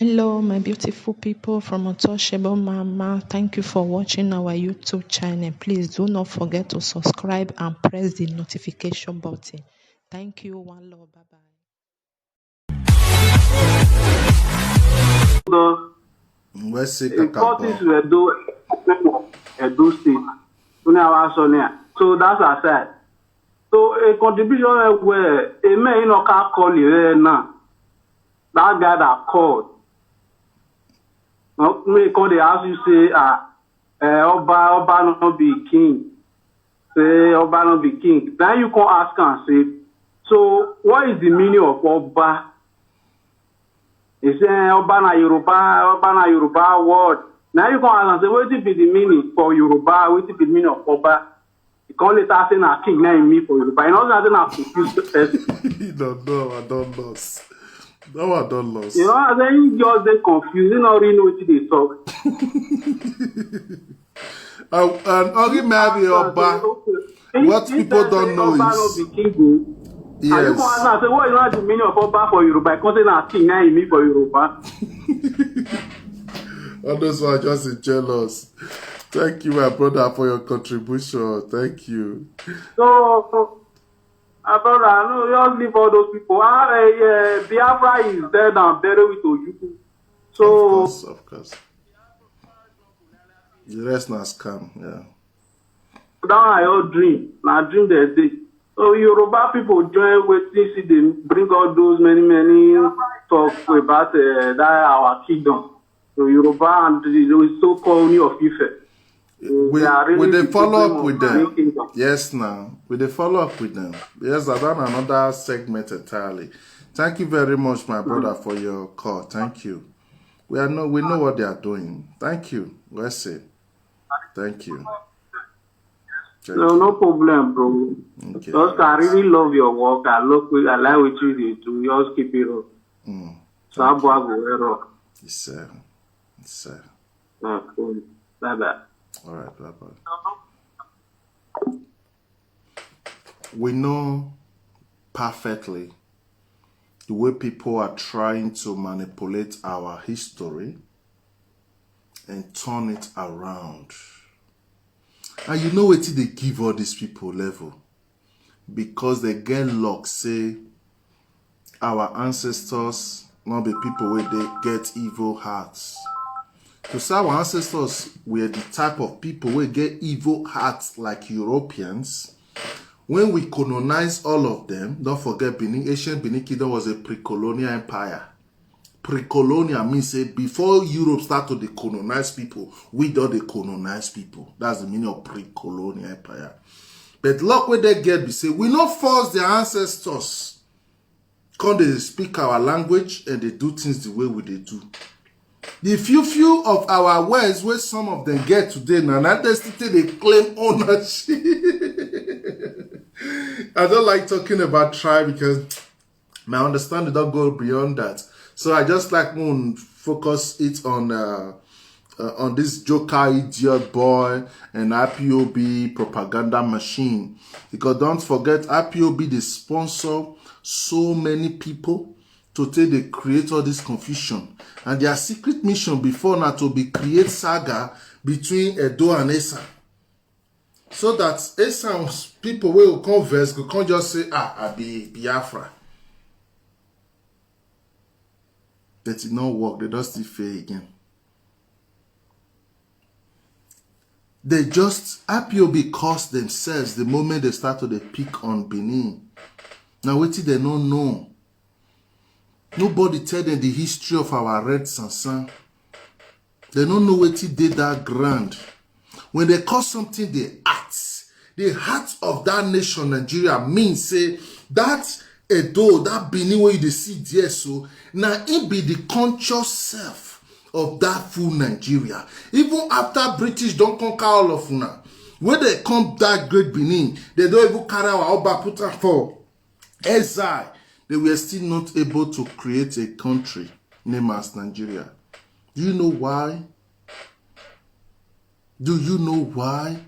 Hello, my beautiful people from Untouchable Mama. Thank you for watching our YouTube channel. Please do not forget to subscribe and press the notification button. Thank you. One love. Bye bye. Let's see. Forties Edo State. So that's what I said. So a contribution where a man can call you now. That guy that called. Me call the house, you say, Oba no be king. Say, Oba no be king. Then you can ask and say, so what is the meaning of Oba? He say, Oba na Yoruba word. Now you can ask and say, what is the meaning for Yoruba? What is the meaning of Oba? You can't later say, na king, na me for Yoruba. You know, that's not confused person. I don't lost. No, I don't lost. You know, I say you just they confused. You don't really know what they talk. And only maybe Oba. What people don't know is yes. And you can say, what is the meaning of Oba for Yoruba? I can't say na king, na me for Yoruba. All those who are just jealous. Thank you, my brother, for your contribution. Thank you. So, brother, no, just leave all those people. Biafra is dead and buried with Ojuku. So, of course. The rest not scam, yeah. That are your dream. Now dream their day. So Yoruba people join with this, they bring all those many talk about that our kingdom. So Yoruba and the so-called New of Ife. Will they follow up with them? Yes, now. Will they follow up with them? Yes, I've done another segment entirely. Thank you very much, my brother, for your call. Thank you. We know what they are doing. Thank you. Let's see. Thank you. No problem, bro. Okay, just I really love your work. I like what you do. Just keep it up. So I go rock. Yes, sir. Yes, sir. Cool. Bye-bye. All right, bye-bye. We know perfectly the way people are trying to manipulate our history and turn it around. And you know what they give all these people level? Because they get luck, say our ancestors not be people where they get evil hearts. To say our ancestors were the type of people who get evil hearts like Europeans. When we colonized all of them, don't forget Benin, ancient Benin Kingdom was a pre-colonial empire. Pre-colonial means say before Europe started to colonize people, we don't decolonize people. That's the meaning of pre-colonial empire. But look where they get, we say we not force their ancestors. Come they speak our language and they do things the way we they do. The few of our words where some of them get today now, they claim ownership. I don't like talking about tribe because my understanding don't go beyond that. So I just like to focus it on this joker idiot boy and IPOB propaganda machine. Because don't forget, IPOB they sponsor so many people to take they create all this confusion. And their secret mission before now to be create saga between Edo and Esan. So that Esan's people will converse, you can't just say, I be Biafra. That it not work, they don't still fail again. They just, IPOB cost themselves the moment they started to pick on Benin. Now wait till they don't know. Nobody tell them the history of our red sansan. They don't know what it did that grand. When they call something the act, the heart of that nation, Nigeria, means say that Edo, that Benin where you see there, so now it be the conscious self of that full Nigeria. Even after British don't conquer all of una, when they come that great Benin, they don't even carry our Oba put for exile. They were still not able to create a country named as Nigeria. Do you know why? Do you know why?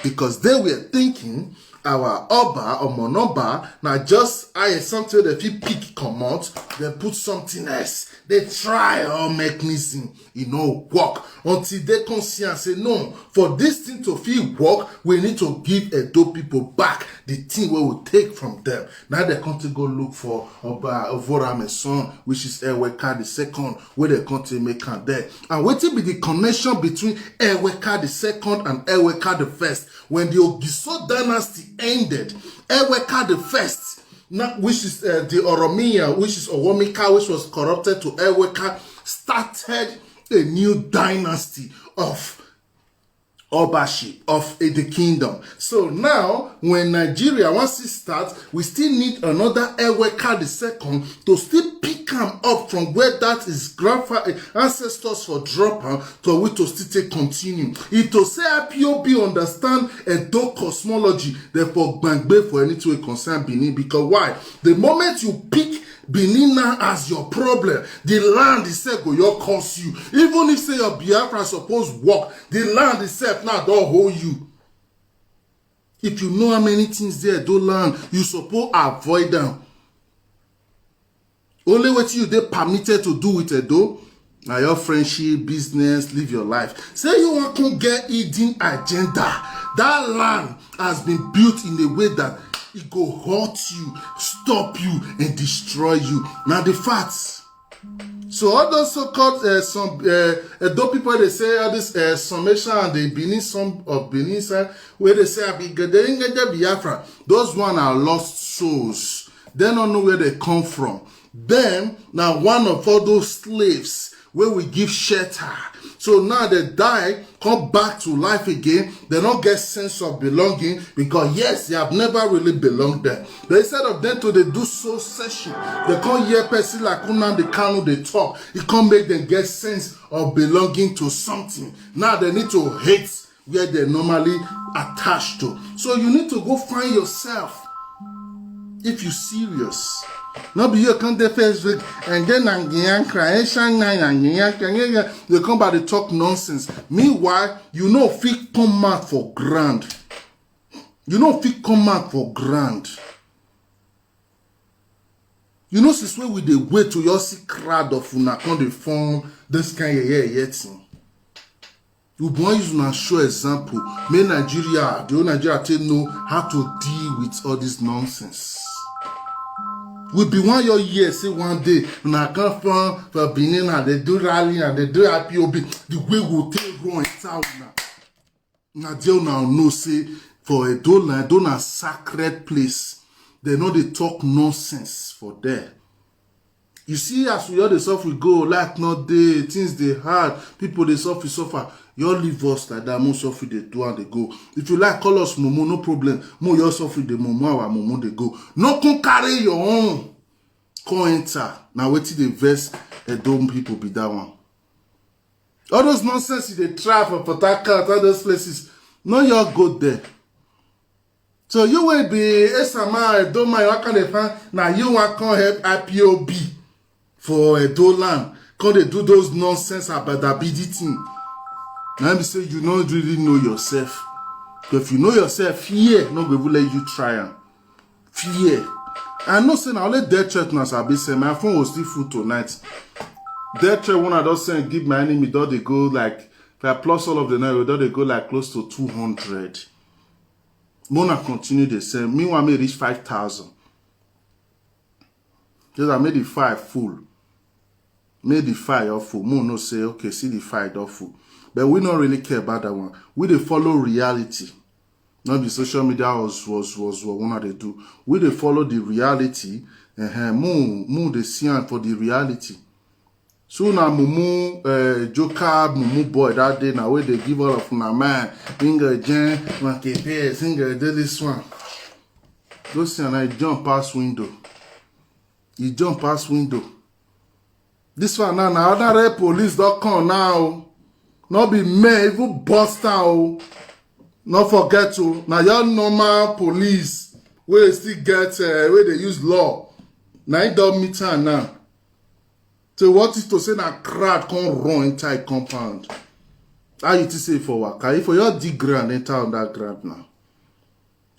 Because they were thinking our Oba or Monoba, now just something that if pick come out, they put something else. They try all mechanism, work until they consider and say, no, for this thing to feel work, we need to give Edo people back the thing we will take from them. Now they come to go look for Oba Ovorame's son, which is Eweka the second, where they come to make her there. And what will be the connection between Eweka the second and Eweka the first? When the Ogiso dynasty ended, Eweka the first, which is the Oromia, which is Owomika, which was corrupted to Eweka, started a new dynasty of Obaship of the kingdom. So now, when Nigeria wants to start, we still need another Eweka the second to still pick him up from where that is grandfather ancestors for dropper to which to still take continue. It to say IPOB understand Edo cosmology, therefore bangbe for anything we concern Benin. Because why? The moment you pick Benin now as your problem, the land itself go your cause you. Even if say your Biafra suppose work, the land itself now don't hold you. If you know how many things there do land, you suppose avoid them. Only what you they permitted to do with Edo, now your friendship, business, live your life. Say you want to get hidden agenda. That land has been built in a way that it go hurt you, stop you, and destroy you. Now the facts. So all those so-called Edo people, they say all this summation and the Benin, some of Benin side, where they say Biafra, those one are lost souls. They don't know where they come from. Then now one of all those slaves where we give shelter. So now they die, come back to life again. They don't get sense of belonging because yes, they have never really belonged there. But instead of them to they do soul session, they can't hear person like Unam Kanu they talk. It can't make them get sense of belonging to something. Now they need to hate where they're normally attached to. So you need to go find yourself if you're serious. Not be you come the first week and then they come by the talk nonsense. Meanwhile, you know fit come out for grand. You know fit come out for grand. You know since when we dey wait to your see crowd of una come the form this kind of thing. You want use una show example. May Nigeria, the whole Nigeria take know how to deal with all this nonsense. We be 1 year, say one day, when I come from Benin and they do rally and they do IPOB, the way we take run inside now. Now they now know say for a dollar, a sacred place. They know they talk nonsense for there. You see, as we all the stuff we go, like not day, things they hard, people they suffer. You all leave us like that, most of they do and they go. If you like call us Momo, no problem. More you suffer the Momo, our Momo they go. No can carry your own. Come enter. Now wait till the verse Edo people be that one. All those nonsense they try for Port Harcourt, all those places. No, you all go there. So you will be Esan, Edo man, what can they find? Now you want to help IPOB for Edo land. Can they do those nonsense about that BD thing? Now me say you don't really know yourself. If you know yourself, fear no go let you try am. Fear. I know say now let dead church now sabi say my phone was still full tonight. Dead church when I don't send give my enemy, don't they go like if I plus all of the night, don't they go like close to 200. Mona continue the same. Meanwhile, I may reach 5,000. Just I made the 5 full. Made the 5 all full. Mo no say okay, see the 5 all full. But we don't really care about that one. We they follow reality. Not the social media was what one they do. We they follow the reality. Mo they see for the reality. So now Mumu Joker, Mumu boy that day now where they give all of my man, Inga Jen, Makepe, Singer did this one. Those and I jump past window. You jump past window. This one now other police don't come now. Not be men, even bust out. Not forget to now your normal police where they still get where they use law. Now it don't meet her now. So what is to say that crowd can't run inside compound? How you to say for work? If for your dig ground enter on that ground now.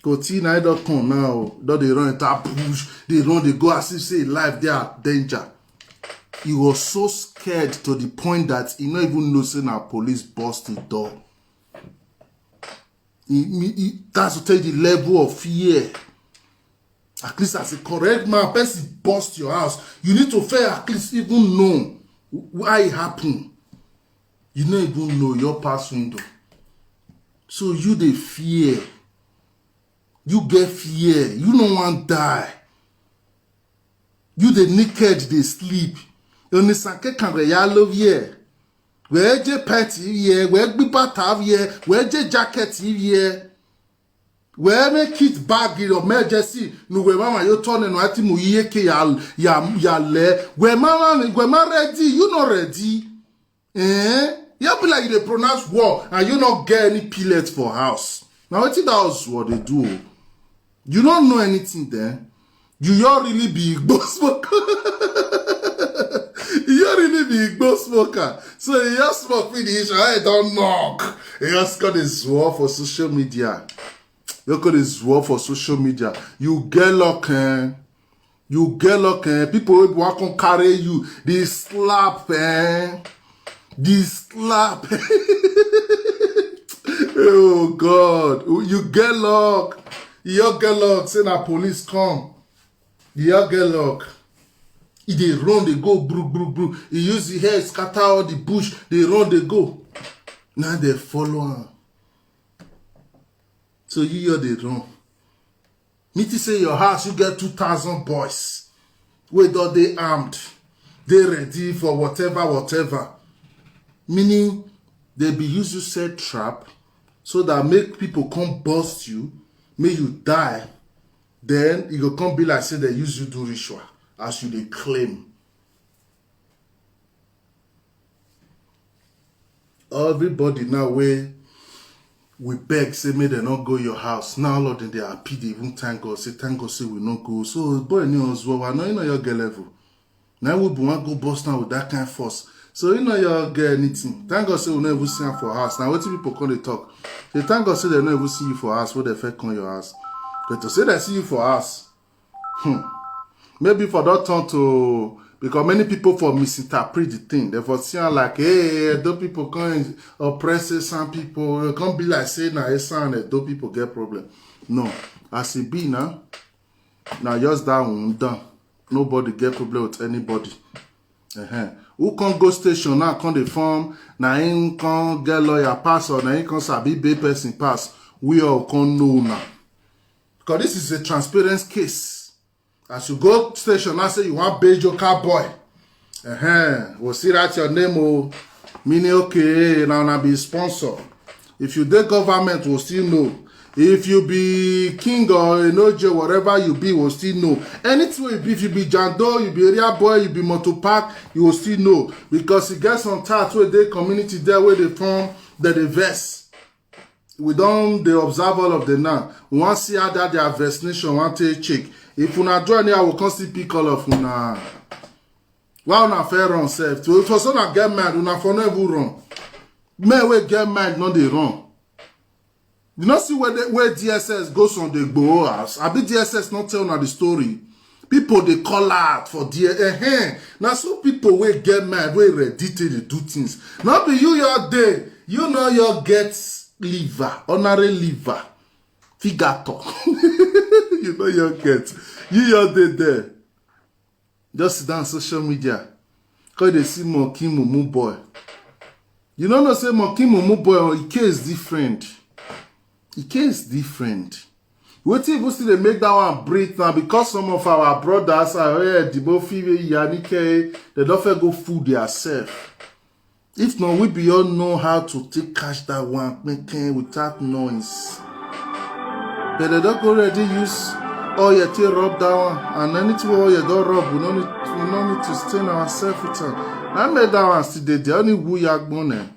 Continue, don't come now. Don't they run into bush? They run, they go as if say life, they are danger. He was so scared to the point that he not even know saying our police bust the door. That's to tell you the level of fear. At least as a correct man, person bust your house. You need to fair at least even know why it happened. You don't even know your pass window. So you the fear. You get fear. You don't want to die. You the naked, they sleep. You need sanke kangre ya love here. Where je pet here? Where be batav here? Where je jacket here? Where make it bag in emergency? No, where mama you turn and wati mu yeke ya le. Where mama ready? You not ready? You be like they pronounce war and you not get any pellets for house. Now I think that's what they do. You don't know anything there. You all really be Igbo smoker. You all really be Igbo smoker. So you just smoke with the issue. I don't knock. You just got this war for social media. You got this war for social media. You get luck, You get luck, People will want to carry you. They slap, They slap. Oh God. You get luck. You get luck. Say na police come. You get luck. If they run, they go bru. He use the hair, scatter all the bush. They run, they go. Now they follow him. So you they run. Me to say your house, you get 2,000 boys. Wait, all they armed. They ready for whatever. Meaning, they be use you set trap so that make people come bust you, make you die. Then you go come be like say they use you do ritual as you they claim. Everybody now we beg say may they not go your house. Now Lord they are happy they even thank God say we not go. So boy new as well. I know you know your girl level. Now we want go bust down with that kind of force. So you know your get anything. Thank God say we not even see you for house. Now what people come they talk? They thank God say they not even see you for house. What they fake on your house? But to say they see you for house, maybe for that turn to because many people for misinterpret the thing. They for see like, hey, those people come oppress some people. It can't be like say na Esan and those people get problem. No, as it be now just that one done. Nobody get problem with anybody. Who can go station now? Can they form? Now him can get lawyer pass or now him can sabi be person pass. We all can know now. Because this is a transparent case. As you go station now say you want beige your car boy. We'll see that your name will mean okay now be sponsor. If you the government will still know. If you be king or an OJ, whatever you be, will still know. Anything you be, if you be Jando, you be area boy, you be motor park, you will still know. Because it gets on touch where they community there where they form the vest. We don't they observe all of them now. We want to see how that their vaccination want to check. If you not join here, I will constantly pick all of una. Why una fair run self? So if you so not get mad, una for no even run. Men we get mad, not they run. You not see where DSS goes on the Igbo house. I be DSS not tell now the story. People they call out for DSS. Now so people will get mad, we ready to do things. Not be you your day. You know your get liver, honorary liver, figato. You know your get. You your day there. Just sit down on social media. Cause they see Monkey Mumu boy. You know say Monkey Mumu boy, his case different. The case different. What if we still make that one breathe now because some of our brothers are Debunking, Yanike, they don't go food themselves. If not, we beyond know how to take cash that one making without noise. But they don't already use all your tail rub that one and anything all you don't rub, we don't need to stain ourselves with it. I made that one today. The only woo yak bone.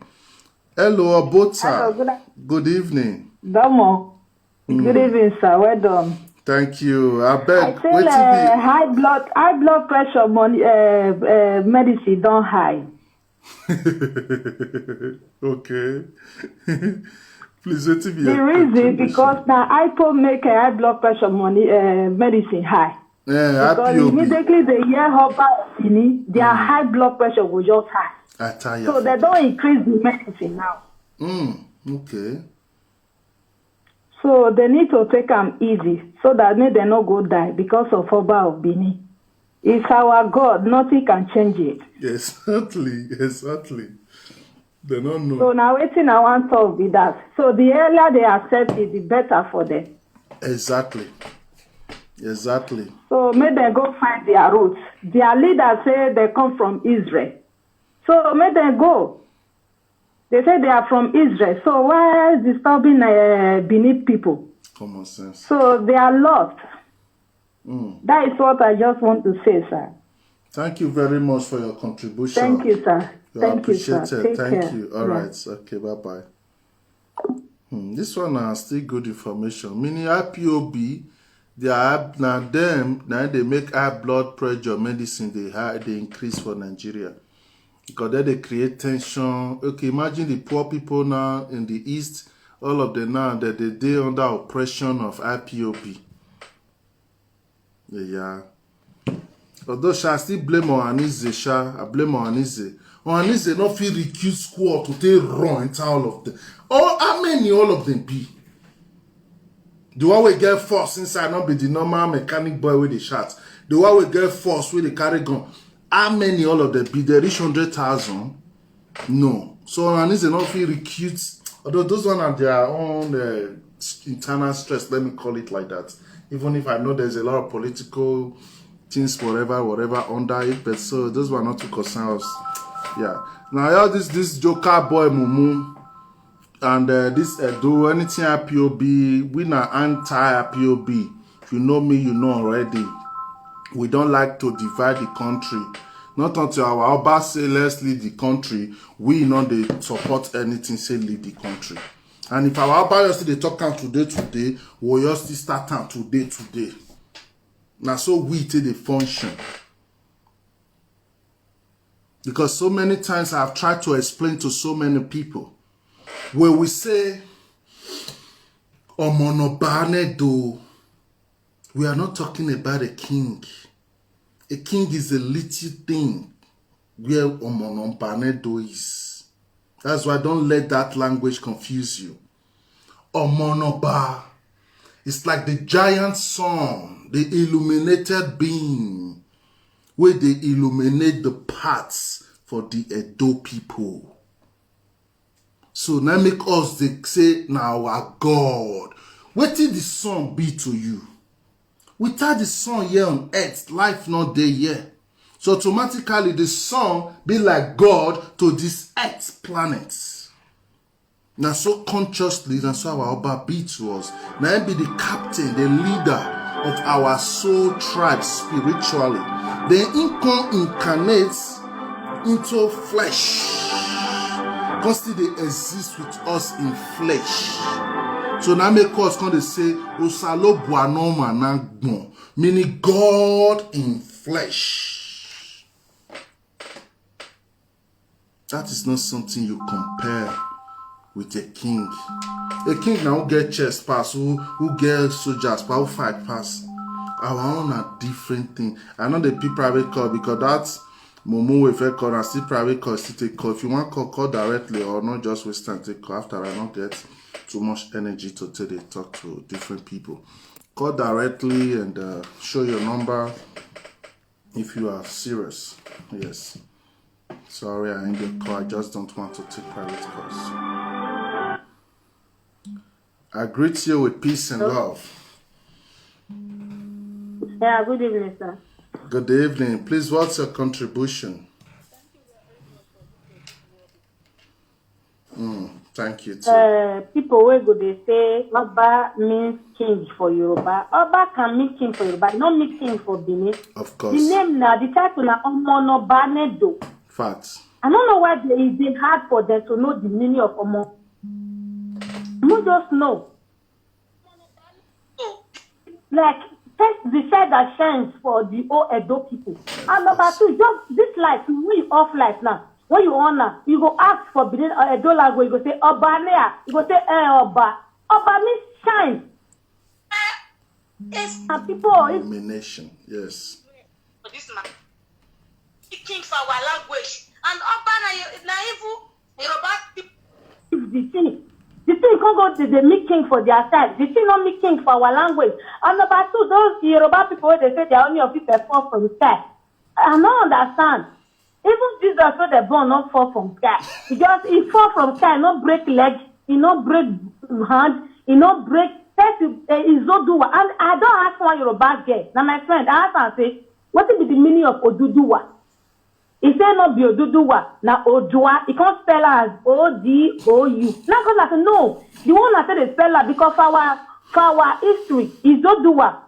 Hello, Obota. Good evening. Domo. Good evening, sir. Well done. Thank you. I beg. I feel high blood pressure money medicine don't high. Okay. Please, what if The reason because now IPOB make a high blood pressure money medicine high. Yeah, because IPOB. immediately they hear about their high blood pressure will just high. So they don't increase the medicine now. Okay. So they need to take them easy so that they don't go die because of Oba of Benin. It's our God, nothing can change it. Exactly. They don't know. So now waiting I want to talk with that. So the earlier they accept it, the better for them. Exactly. So may they go find their roots. Their leaders say they come from Israel. So may they go. They say they are from Israel. So why disturbing Benin people? Common sense. So they are lost. That is what I just want to say, sir. Thank you very much for your contribution. Thank you, sir. Thank you, sir. Take Thank care. you. All right. Okay, bye-bye. This one is still good information. Meaning IPOB, they make high blood pressure medicine they increase for Nigeria. Because then they create tension. Okay, imagine the poor people now in the east, all of them now that they under oppression of IPOB. Yeah. Although I still blame Ohanize, I blame Ohanize. Ohanize not feel recuse squad to take run into all of them. How many all of them be? The one we get force inside not be the normal mechanic boy with the shots. The one we get force with the carry gun. How many all of them be? They reach 100,000? No. So Ohanize not feel recuse. Although those one are their own internal stress, let me call it like that. Even if I know there's a lot of political things, whatever under it, but so those were not to concern us. Yeah. Now this Joker boy Mumu and this do anything IPOB, we not anti-IPOB. If you know me, you know already. We don't like to divide the country. Not until our Oba say let's leave the country, we know they support anything say leave the country. And if our Oba just they talk out today, we just start out today. Now so we take the function. Because so many times I've tried to explain to so many people where we say Omonobane do, we are not talking about a king. A king is a little thing where Omonobane do is. That's why don't let that language confuse you. Omonoba. It's like the giant sun, the illuminated being, where they illuminate the paths for the Edo people. So now make us they say, now our God. What did the sun be to you? Without the sun here on earth, life not there yet. So automatically the sun be like God to this earth planet. Now so consciously, that's how our Oba be to us. Now be the captain, the leader of our soul tribe spiritually. Then he incarnates into flesh. Constantly they exist with us in flesh. So now make us come to say, Osalo Buanoma Nangbon, meaning God in flesh. That is not something you compare with a king. A king now who get chest pass, who get soldiers, but who fight pass. Our own are different thing. I know the people private call because that's Momo if I call and still private call, still take call. If you want call directly or not just waste time take call after I not get too much energy to talk to different people. Call directly and show your number if you are serious. Yes. Sorry, I end your call. I just don't want to take private calls. I greet you with peace and love. Yeah, good evening, sir. Good evening. Please, what's your contribution? Thank you, too. People will go, they say, Oba means king for Yoruba. Oba can mean king for Yoruba, not mean king for Benin. Of course. The name now, the title now, Omonobane do. Facts. I don't know why it's hard for them to know the meaning of Omo. You just know. Like, first, the side that shines for the old Edo people. And number two, just this life, we off life now. when you honor, you go ask for Benin Edo language, you go say Oba Nea, you go say Oba. Oba means shine. And people, Illumination, yes. This man, speaking for our language, and Oba na Yoruba people. The thing can't go to the meeting for their side. The thing not meeting for our language. And number two, those Yoruba people, they say they are only of people fall from the sky. I don't understand. Even Jesus said the born not fall from sky. He fall from sky, not break leg, he not break hand, he not break. And I don't ask one Yoruba girl. Now my friend, I ask and say, what is the meaning of Oduduwa? He say not be Oduduwa, na Odua. He can't spell as O-D-O-U. Now because I say no, the one that said the speller because for our history is Oduwa.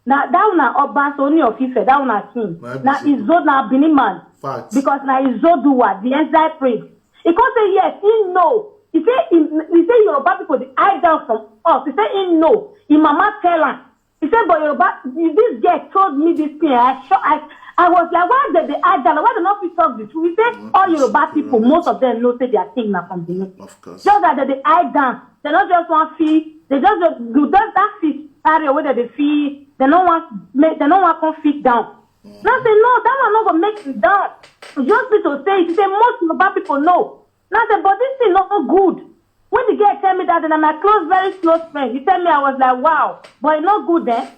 Now that one na Oba only of Ife, that one na king. Now is Zod na Benin man. Because now is Zoduwa, the exile prince. He can't say yes, he know. He say Yoruba people they hide down from us. He say he know. His mama tell him. He said, but Yoruba, this girl told me this thing. I was like, why did they hide down? Why do not we talk the truth? He said all Yoruba people, most of them know say they are king now from Benin. Of course. Just that they hide down. They not just want fee. They just do that fee area where they fee. They don't want come feet down. Now say no, that one not gonna make it down. Just people say it. He say most Yoruba people know. Now I said, but this thing not good. When the girl tell me that, and I'm a very close friend, he tell me I was like, wow, but it's not good then.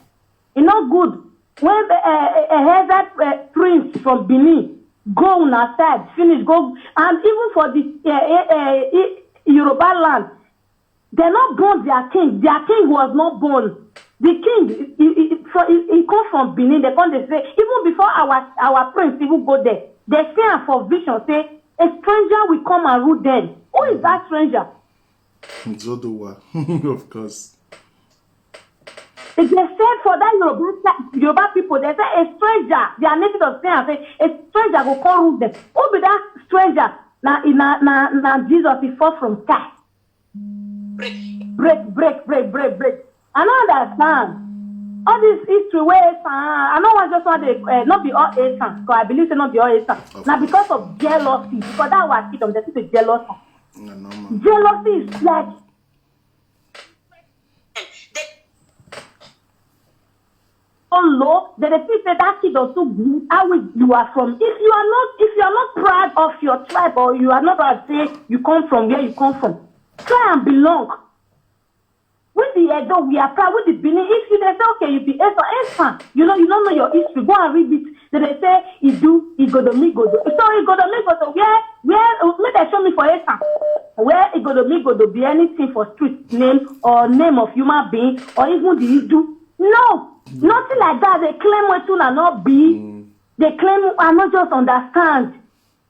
It's not good. When a prince from Benin go on our side, finish, go, and even for the Yoruba land, they not born their king. Their king was not born. The king, he come from Benin. They come, they say, even before our prince even go there, they say for vision, say, a stranger will come and rule them. Who is that stranger? Zodowa, of course. They said for that Yoruba people, they say a stranger, they are native of Spain, say a stranger will come rule them. Who be that stranger? Now Jesus, he fall from sky. Break. I don't understand. All this history where Esan, I know just want to not be all Esan, because I believe it's not be all Esan. Now because of jealousy, because that was kid of the people jealousy. No. Jealousy is like so low that the people say that kid is so good. How you are from? If you are not proud of your tribe or you are not proud to say you come from where you come from, try and belong. With the Edo, we are proud. With the Benin, if you they say, okay, you be Esan, you don't know your history. Go and read it. Then they say, Igodomi. So Igodomi, where they show me for Esan. Where Igodomi be anything for street name or name of human being or even the Idu. No, nothing like that. They claim what you not be. They claim I not just understand.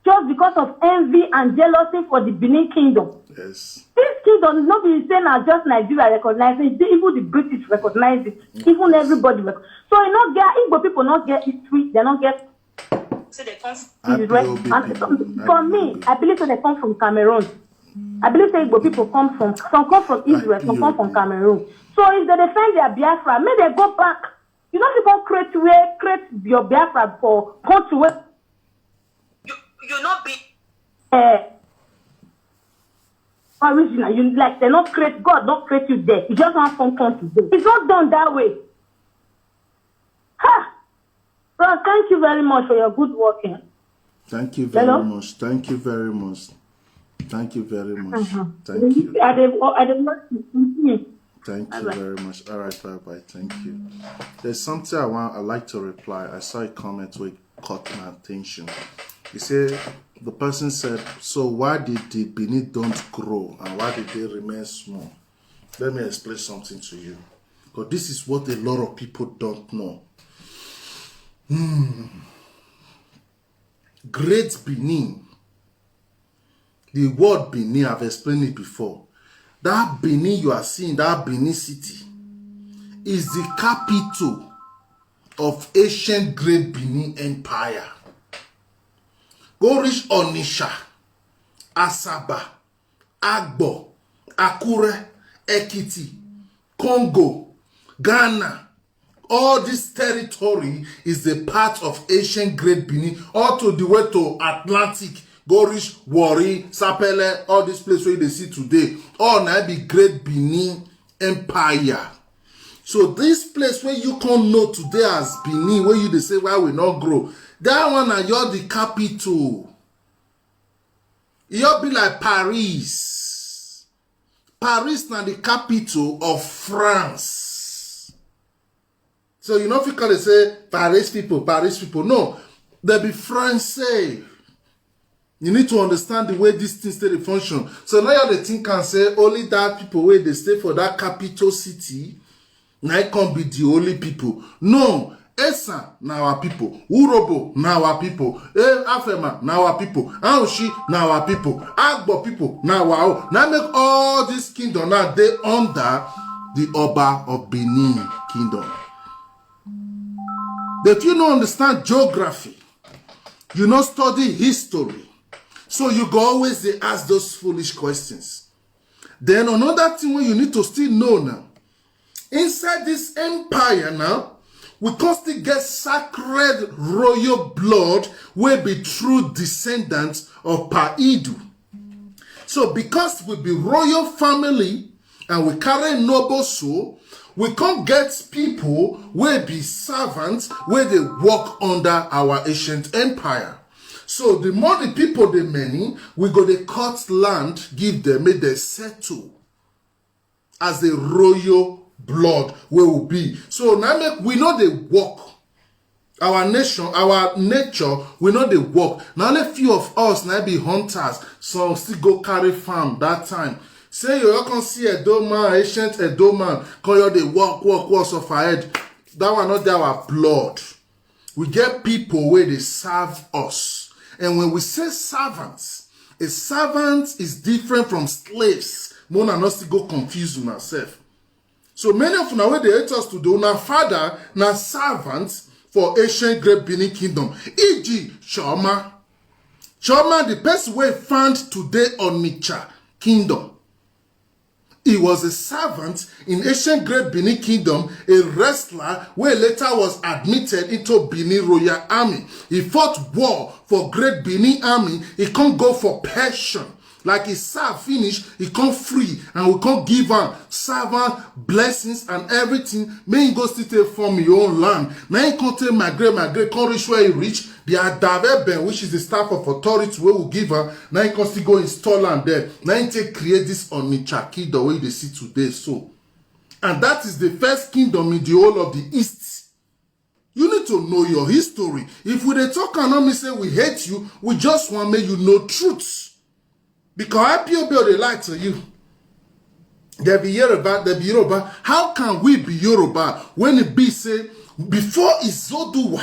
Just because of envy and jealousy for the Benin kingdom. Yes. This kingdom not be saying as just Nigeria recognizing it, even the British recognize it, even everybody so you not get Igbo people not get history, they not get So they come from and for me, I believe that they come from Cameroon. I believe that Igbo people come from Israel, some come from Cameroon. So if they defend their Biafra, may they go back. You don't people create your Biafra for country where you not be original. You like they not create God, don't create you there. You just want some country there. It's not done that way. Ha! Well, thank you very much for your good work. Thank you very much. Thank you very much. Thank you very much. Thank you. Thank you very much. All right, bye. Thank you. There's something I'd like to reply. I saw a comment which caught my attention. He said, the person said, so why did the Benin don't grow and why did they remain small? Let me explain something to you. Because this is what a lot of people don't know. Great Benin, the word Benin, I've explained it before. That Benin you are seeing, that Benin city, is the capital of ancient Great Benin Empire. Go reach Onitsha, Asaba, Agbo, Akure, Ekiti, Congo, Ghana. All this territory is a part of ancient Great Benin, all to the way to Atlantic. go reach Warri, Sapele, all this place where they see today. All now be Great Benin Empire. So this place where you can't know today as Benin, where you they say why we not grow, that one are you're the capital. You'll be like Paris. Paris now the capital of France. So you know if you can say Paris people. No, they be Francais. You need to understand the way these things they function. So now the thing can say only that people where they stay for that capital city, now it can't be the only people. No, Esan now our people, Urobo now our people, Afema now our people, Aushi now our people, Agbo people now our. Now make all this kingdom now they under the Oba of Benin kingdom. But if you don't understand geography, you don't study history, so you go always they ask those foolish questions. Then another thing where you need to still know now, inside this empire now, we constantly get sacred royal blood where be true descendants of Paidu. So because we be royal family and we carry noble soul, we can't get people where be servants where they work under our ancient empire. So the more the people the many, we go they cut land, give them, make they settle as the royal blood where will be. So now we know they work. Our nation, our nature, we know they work. Now only few of us now be hunters, so still go carry farm that time. Say you can see a man, ancient man, call you they walk, so far head. That one not our blood. We get people where they serve us. And when we say servants, a servant is different from slaves. Mona not still go confused with ourselves. So many of now where they hate us to do, now father, now servants for ancient Great Benin Kingdom. E.g. Choma. Choma, the person we found today on Micha Kingdom. He was a servant in ancient Great Benin Kingdom, a wrestler where later was admitted into Benin Royal Army. He fought war for Great Benin Army. He can't go for pension. Like he served, finish, he come free, and we can't give him servant blessings and everything. May he go still take from your own land. Now he can't take migrate, can't reach where he reach. The Adave Ben, which is the staff of authority, where we give her. Now he can still go install land there. Now he take create this on Michaki, the way they see today. So, and that is the first kingdom in the whole of the East. You need to know your history. If we dey talk and not me say we hate you, we just want to make you know truths. Because IPOB they lie to you. They be Yoruba. How can we be Yoruba when it be say before Izoduwa,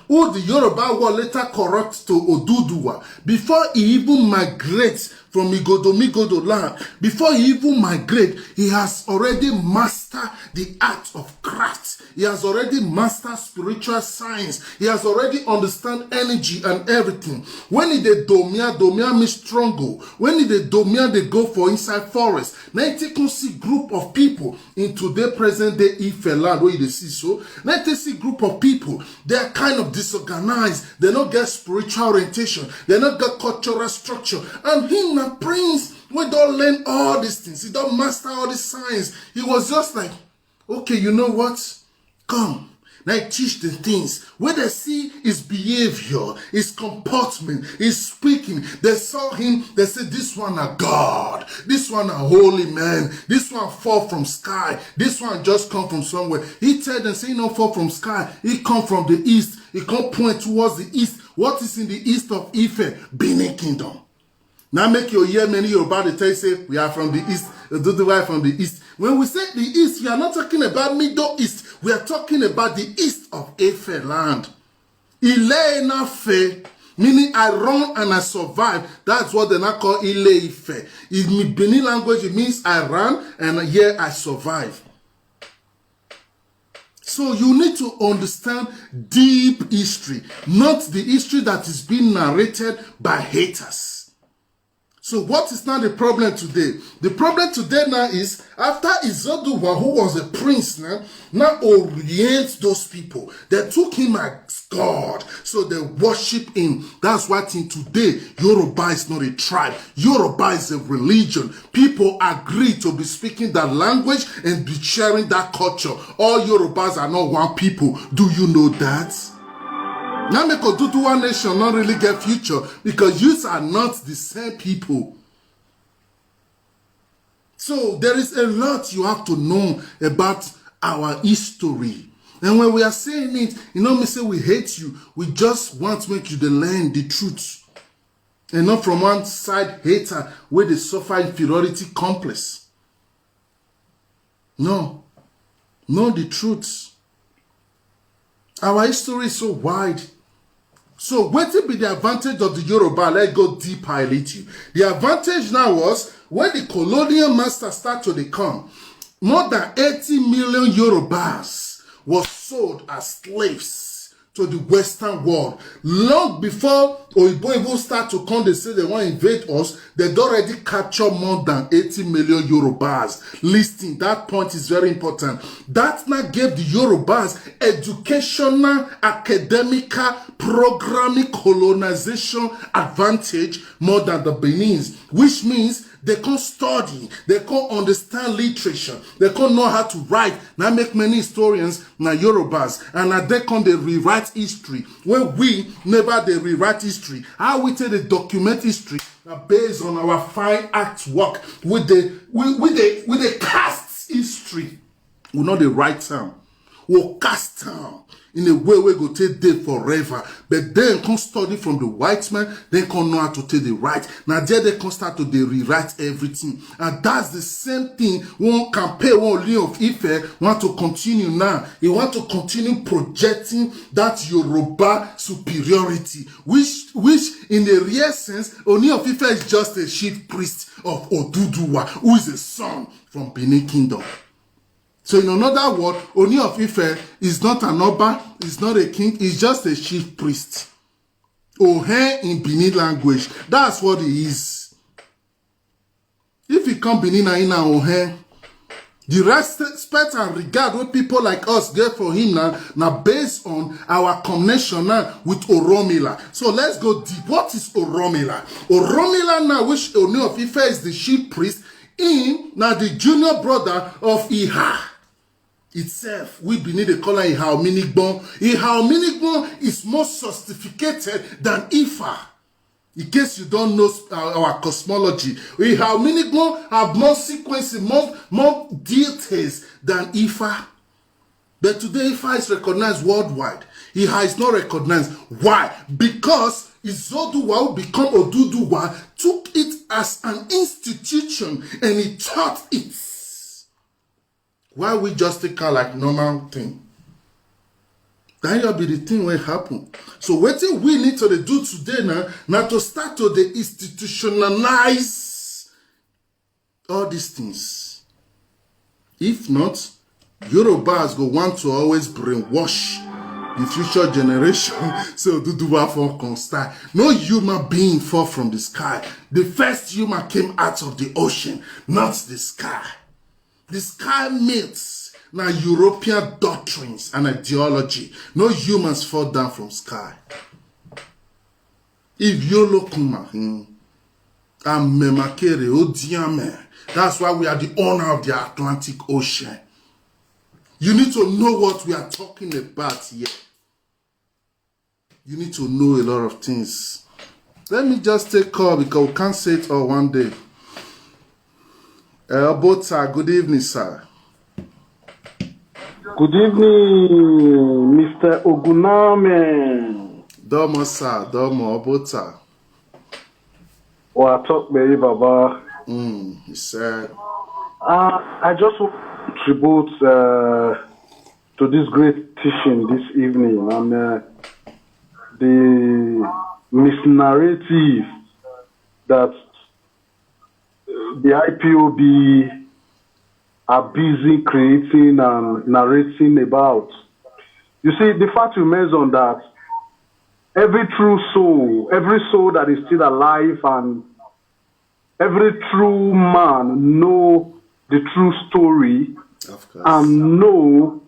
who the Yoruba were later corrupt to Oduduwa, before he even migrates from Migodo land, before he even migrate, he has already mastered the art of craft. He has already mastered spiritual science. He has already understand energy and everything. When he dey domia means struggle. When he dey domia, they go for inside forest. Now you take see group of people in today present day Ife land where you see so. Now you see group of people. They are kind of disorganized. They don't get spiritual orientation. They don't get cultural structure. And him na prince, we don't learn all these things. He don't master all this science. He was just like, okay, you know what? Come, now teach the things. Where they see his behavior, his comportment, his speaking. They saw him, they said, this one a God. This one a holy man. This one fall from sky. This one just come from somewhere. He tell them, say, he don't fall from sky. He come from the east. He come point towards the east. What is in the east of Ife? Benin Kingdom. Now make your ear many Yoruba they tell you say we are from the east, from the east. When we say the east, we are not talking about Middle East. We are talking about the east of Ife land. Ile Ife, meaning I run and I survive. That's what they now call Ile Ife. In Benin language, it means I ran and here I survive. So you need to understand deep history, not the history that is being narrated by haters. So what is now the problem today? The problem today now is after Izoduwa, who was a prince now orient those people. They took him as God. So they worship him. That's why till today, Yoruba is not a tribe. Yoruba is a religion. People agree to be speaking that language and be sharing that culture. All Yorubas are not one people. Do you know that? Now make Oduduwa nation not really get future because youths are not the same people. So there is a lot you have to know about our history. And when we are saying it, me say we hate you. We just want to make you learn the truth. And not from one side hater where they suffer inferiority complex. No. Know the truth. Our history is so wide. So what will be the advantage of the Yoruba? Let's go deeper a little. The advantage now was when the colonial masters started to come, more than 80 million Yorubas were sold as slaves to the Western world. Long before Oyibo even start to come, they say they want to invade us, they'd already captured more than 80 million Yorubas. Listen, that point is very important. That now gave the Yorubas educational, academical, programming, colonization advantage more than the Benins, which means they can't study, they can't understand literature, they can't know how to write. Now make many historians now Yorubas, and now they can't rewrite history. When we never they rewrite history, how we tell the document history now based on our fine artwork with the cast history. We know the right term. We'll cast term in a way we go take day forever. But then can study from the white man, then can know how to take the right. Now there they can start to rewrite everything. And that's the same thing one campaign, one Leon of Ife want to continue now. He want to continue projecting that Yoruba superiority, which in the real sense, Oni of Ife is just a chief priest of Oduduwa, who is a son from Benin Kingdom. So in another word, Oni of Ife is not an Oba, is not a king, he's just a chief priest. Ohe in Benin language, that's what he is. If he come Benin na ina Ohe, the respect and regard what people like us get for him now based on our connection now with Oromila. So let's go deep. What is Oromila? Oromila now, which Oni of Ife is the chief priest, in now the junior brother of Iha itself. We beneath the color Iha Ominigbon. Iha Ominigbon is more sophisticated than Ifa. In case you don't know our cosmology, Iha Ominigbon have more sequences, more details than Ifa. But today Ifa is recognized worldwide. Iha is not recognized. Why? Because Izoduwa, who become Oduduwa, took it as an institution and he taught it. Why we just take her like normal thing? That will be the thing will happen. So what we need to do today now to start to institutionalize all these things. If not, Yorubas go want to always brainwash the future generation. So Duduwa for constant. No human being fall from the sky. The first human came out of the ocean, not the sky. The sky meets now European doctrines and ideology. No humans fall down from sky. If you look I'm Memakere Odiame. That's why we are the owner of the Atlantic Ocean. You need to know what we are talking about here. You need to know a lot of things. Let me just take call because we can't say it all one day. Bota, good evening, sir. Good evening, Mr. OGUNAME. Domo, sir. Domo, Bota. I talk very Baba. He said. I just want to tribute to this great teaching this evening and the misnarrative that the IPOB are busy creating and narrating about. You see, the fact remains on that every true soul, every soul that is still alive and every true man know the true story and know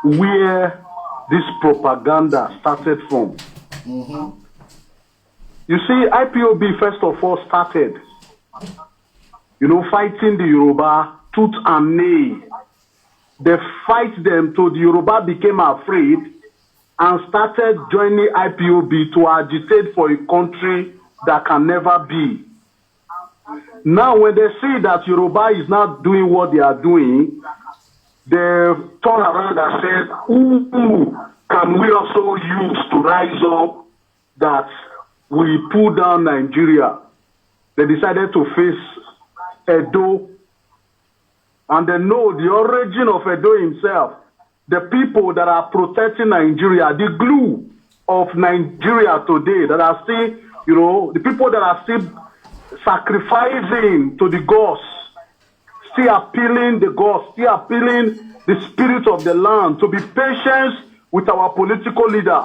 where this propaganda started from. You see, IPOB first of all started, fighting the Yoruba tooth and nail. They fight them till the Yoruba became afraid and started joining IPOB to agitate for a country that can never be. Now, when they see that Yoruba is not doing what they are doing, they turn around and say, who can we also use to rise up that we pull down Nigeria? They decided to face Edo. And they know the origin of Edo himself. The people that are protecting Nigeria, the glue of Nigeria today, that are still, the people that are still sacrificing to the gods, still appealing the gods, still appealing the spirit of the land, to be patient with our political leader.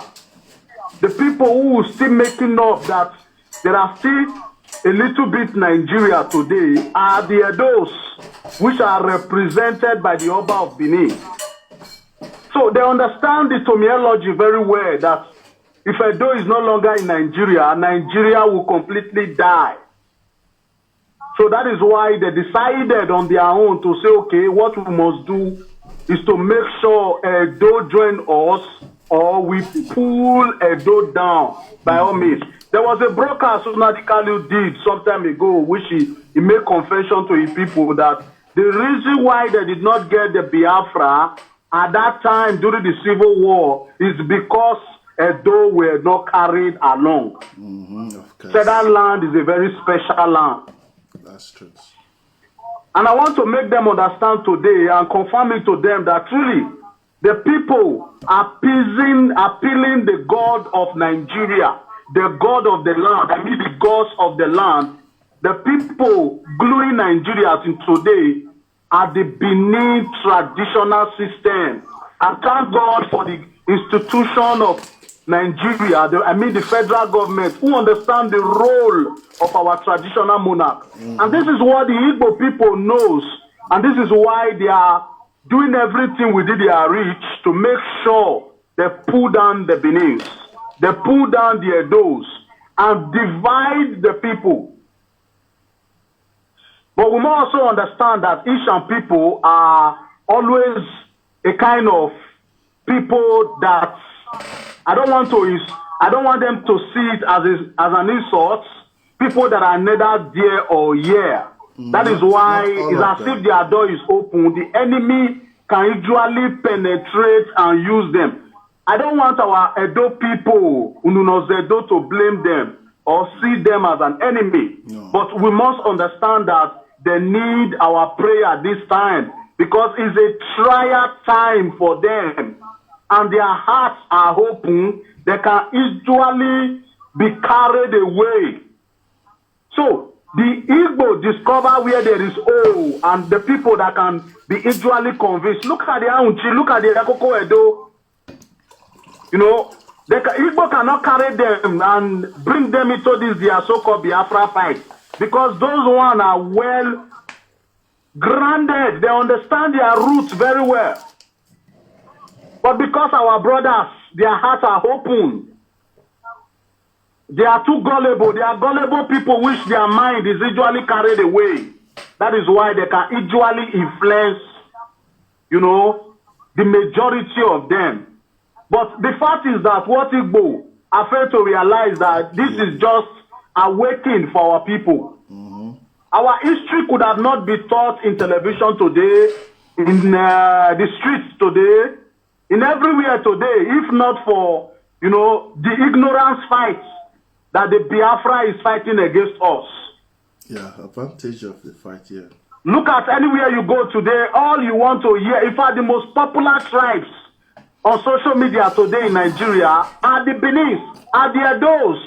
The people who are still making up that there are still a little bit Nigeria today are the Edos, which are represented by the Oba of Benin. So they understand the terminology very well, that if Edo is no longer in Nigeria, Nigeria will completely die. So that is why they decided on their own to say, okay, what we must do is to make sure Edo join us, or we pull Edo down by all means. There was a broadcast Nnamdi Kanu did some time ago, which he made confession to his people that the reason why they did not get the Biafra at that time during the Civil War is because Edo were not carried along. So that land is a very special land. That's true. And I want to make them understand today and confirm it to them that truly the people are appealing the God of Nigeria, the God of the land, I mean the gods of the land. The people gluing Nigeria in today are the Benin traditional system. And thank God for the institution of Nigeria, the federal government, who understand the role of our traditional monarch. And this is what the Igbo people knows. And this is why they are doing everything within their reach to make sure they pull down the Benins, they pull down the Edos, and divide the people. But we must also understand that Esan people are always a kind of people that I don't want them to see it as an insult. People that are neither there or here. That is why it's as if their door is open. The enemy can usually penetrate and use them. I don't want our Edo people, Ununozedo, to blame them or see them as an enemy. No. But we must understand that they need our prayer this time, because it's a trial time for them. And their hearts are open. They can easily be carried away. So the Igbo discover where there is oil, and the people that can be easily convinced. Look at the Aunchi, look at the Akoko Edo. Igbo cannot carry them and bring them into this their so-called Biafra fight, because those ones are well grounded. They understand their roots very well. But because our brothers, their hearts are open, they are too gullible. They are gullible people which their mind is usually carried away. That is why they can usually influence, the majority of them. But the fact is that what Igbo are failed to realize that this is just a waking for our people. Our history could have not been taught in television today, in the streets today, in everywhere today, if not for, the ignorance fights that the Biafra is fighting against us. Yeah, advantage of the fight here. Look at anywhere you go today, all you want to hear, in fact, the most popular tribes on social media today in Nigeria are the Benin, are the Edos.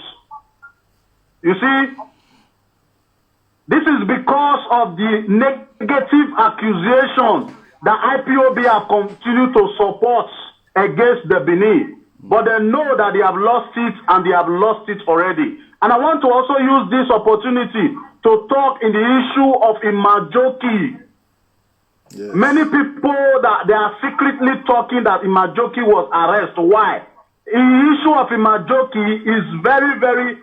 You see, this is because of the negative accusation that IPOB have continued to support against the Benin. But they know that they have lost it, and they have lost it already. And I want to also use this opportunity to talk in the issue of Imajoki. Yes. Many people that they are secretly talking that Imajoki was arrested. Why? The issue of Imajoki is very, very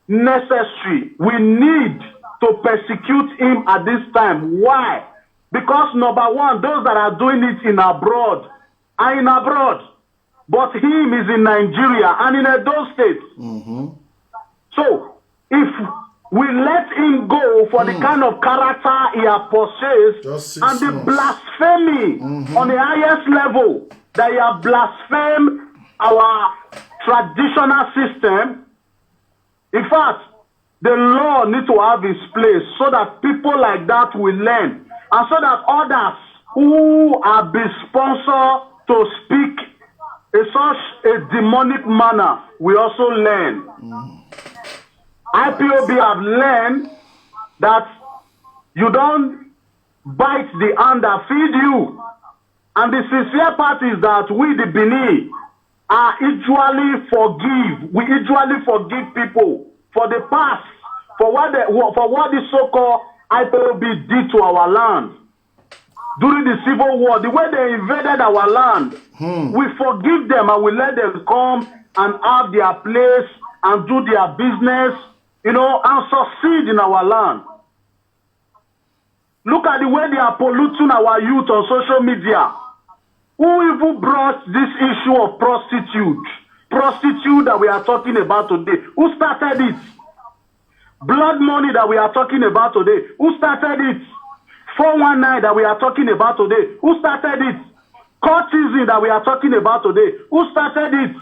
necessary. We need to persecute him at this time. Why? Because number one, those that are doing it in abroad are in abroad, but him is in Nigeria and in Edo State. So if we let him go for the kind of character he has possessed and the blasphemy on the highest level, that he has blasphemed our traditional system, in fact, the law needs to have its place so that people like that will learn, and so that others who are being sponsored to speak in such a demonic manner will also learn. IPOB have learned that you don't bite the hand that feed you. And the sincere part is that we, the Benin, are usually forgive. We usually forgive people for the past, for what the so-called IPOB did to our land during the Civil War, the way they invaded our land. We forgive them and we let them come and have their place and do their business, you know, and succeed in our land. Look at the way they are polluting our youth on social media. Who even brought this issue of prostitute that we are talking about today? Who started it? Blood money that we are talking about today. Who started it? 419 that we are talking about today. Who started it? Courtesan that we are talking about today. Who started it?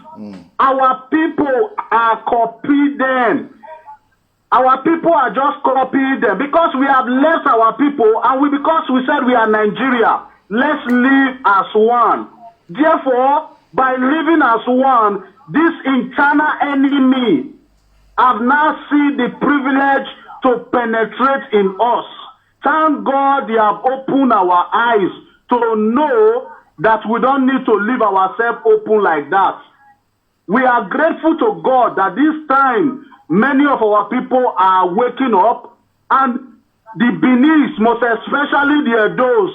Our people are copying them. Our people are just copying them because we have left our people, and because we said we are Nigeria. Let's live as one. Therefore, by living as one, this internal enemy have now seen the privilege to penetrate in us. Thank God they have opened our eyes to know that we don't need to leave ourselves open like that. We are grateful to God that this time many of our people are waking up, and the Benin, most especially the Edos,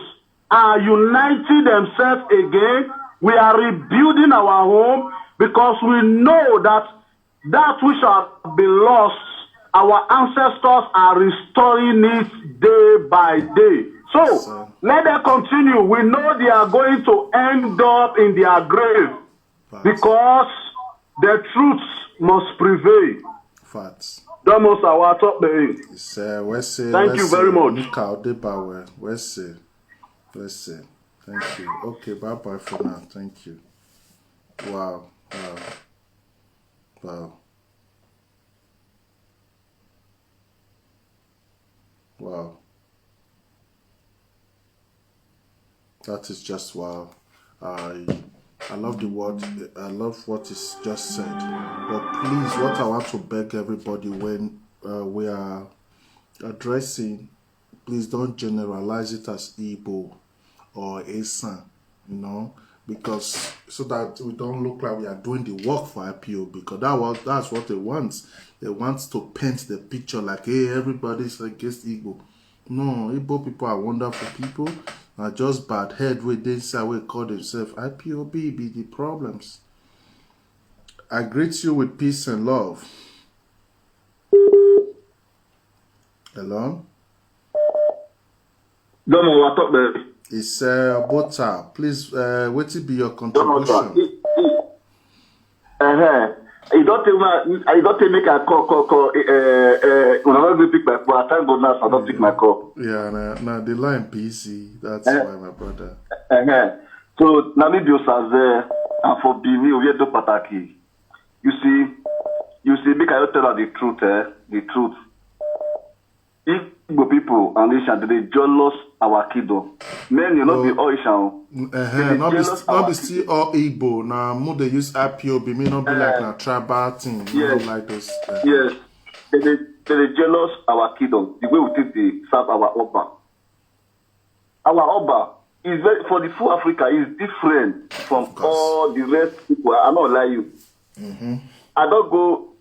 are uniting themselves again. We are rebuilding our home because we know that which has been lost, our ancestors are restoring it day by day. So let them continue. We know they are going to end up in their grave because the truth must prevail. Facts. That must our top the Thank you very much. Let's see. Thank you. Okay, bye bye for now. Thank you. Wow. That is just wow. I love the word. I love what is just said. But please, what I want to beg everybody when we are addressing, please don't generalize it as Igbo or Esan, you know, because so that we don't look like we are doing the work for IPOB, because that's what they want. They want to paint the picture like, hey, everybody's against Igbo. No, Igbo people are wonderful people. Are just bad head with this we call themselves IPOB be the problems. I greet you with peace and love. Hello? Don't know what up there. It's Bota. Please, what will be your contribution? You don't make a call. When I don't pick my call, I thank God now I don't pick my call. Yeah, now the line PC. That's why, my brother. So now me do there and for Benin we do pataki. You see, make I tell her the truth, the truth. Igbo people and Asian, they jealous our kiddo. Men, you know, be all Asian. Not be still all Igbo. Now, more they use IPOB, may not be like a tribal thing. Yes. Like those. Yes. They jealous our kiddo. The way we think they serve our Oba. Our Oba is very, for the full Africa is different from all the rest people. I'm not lie you. I don't go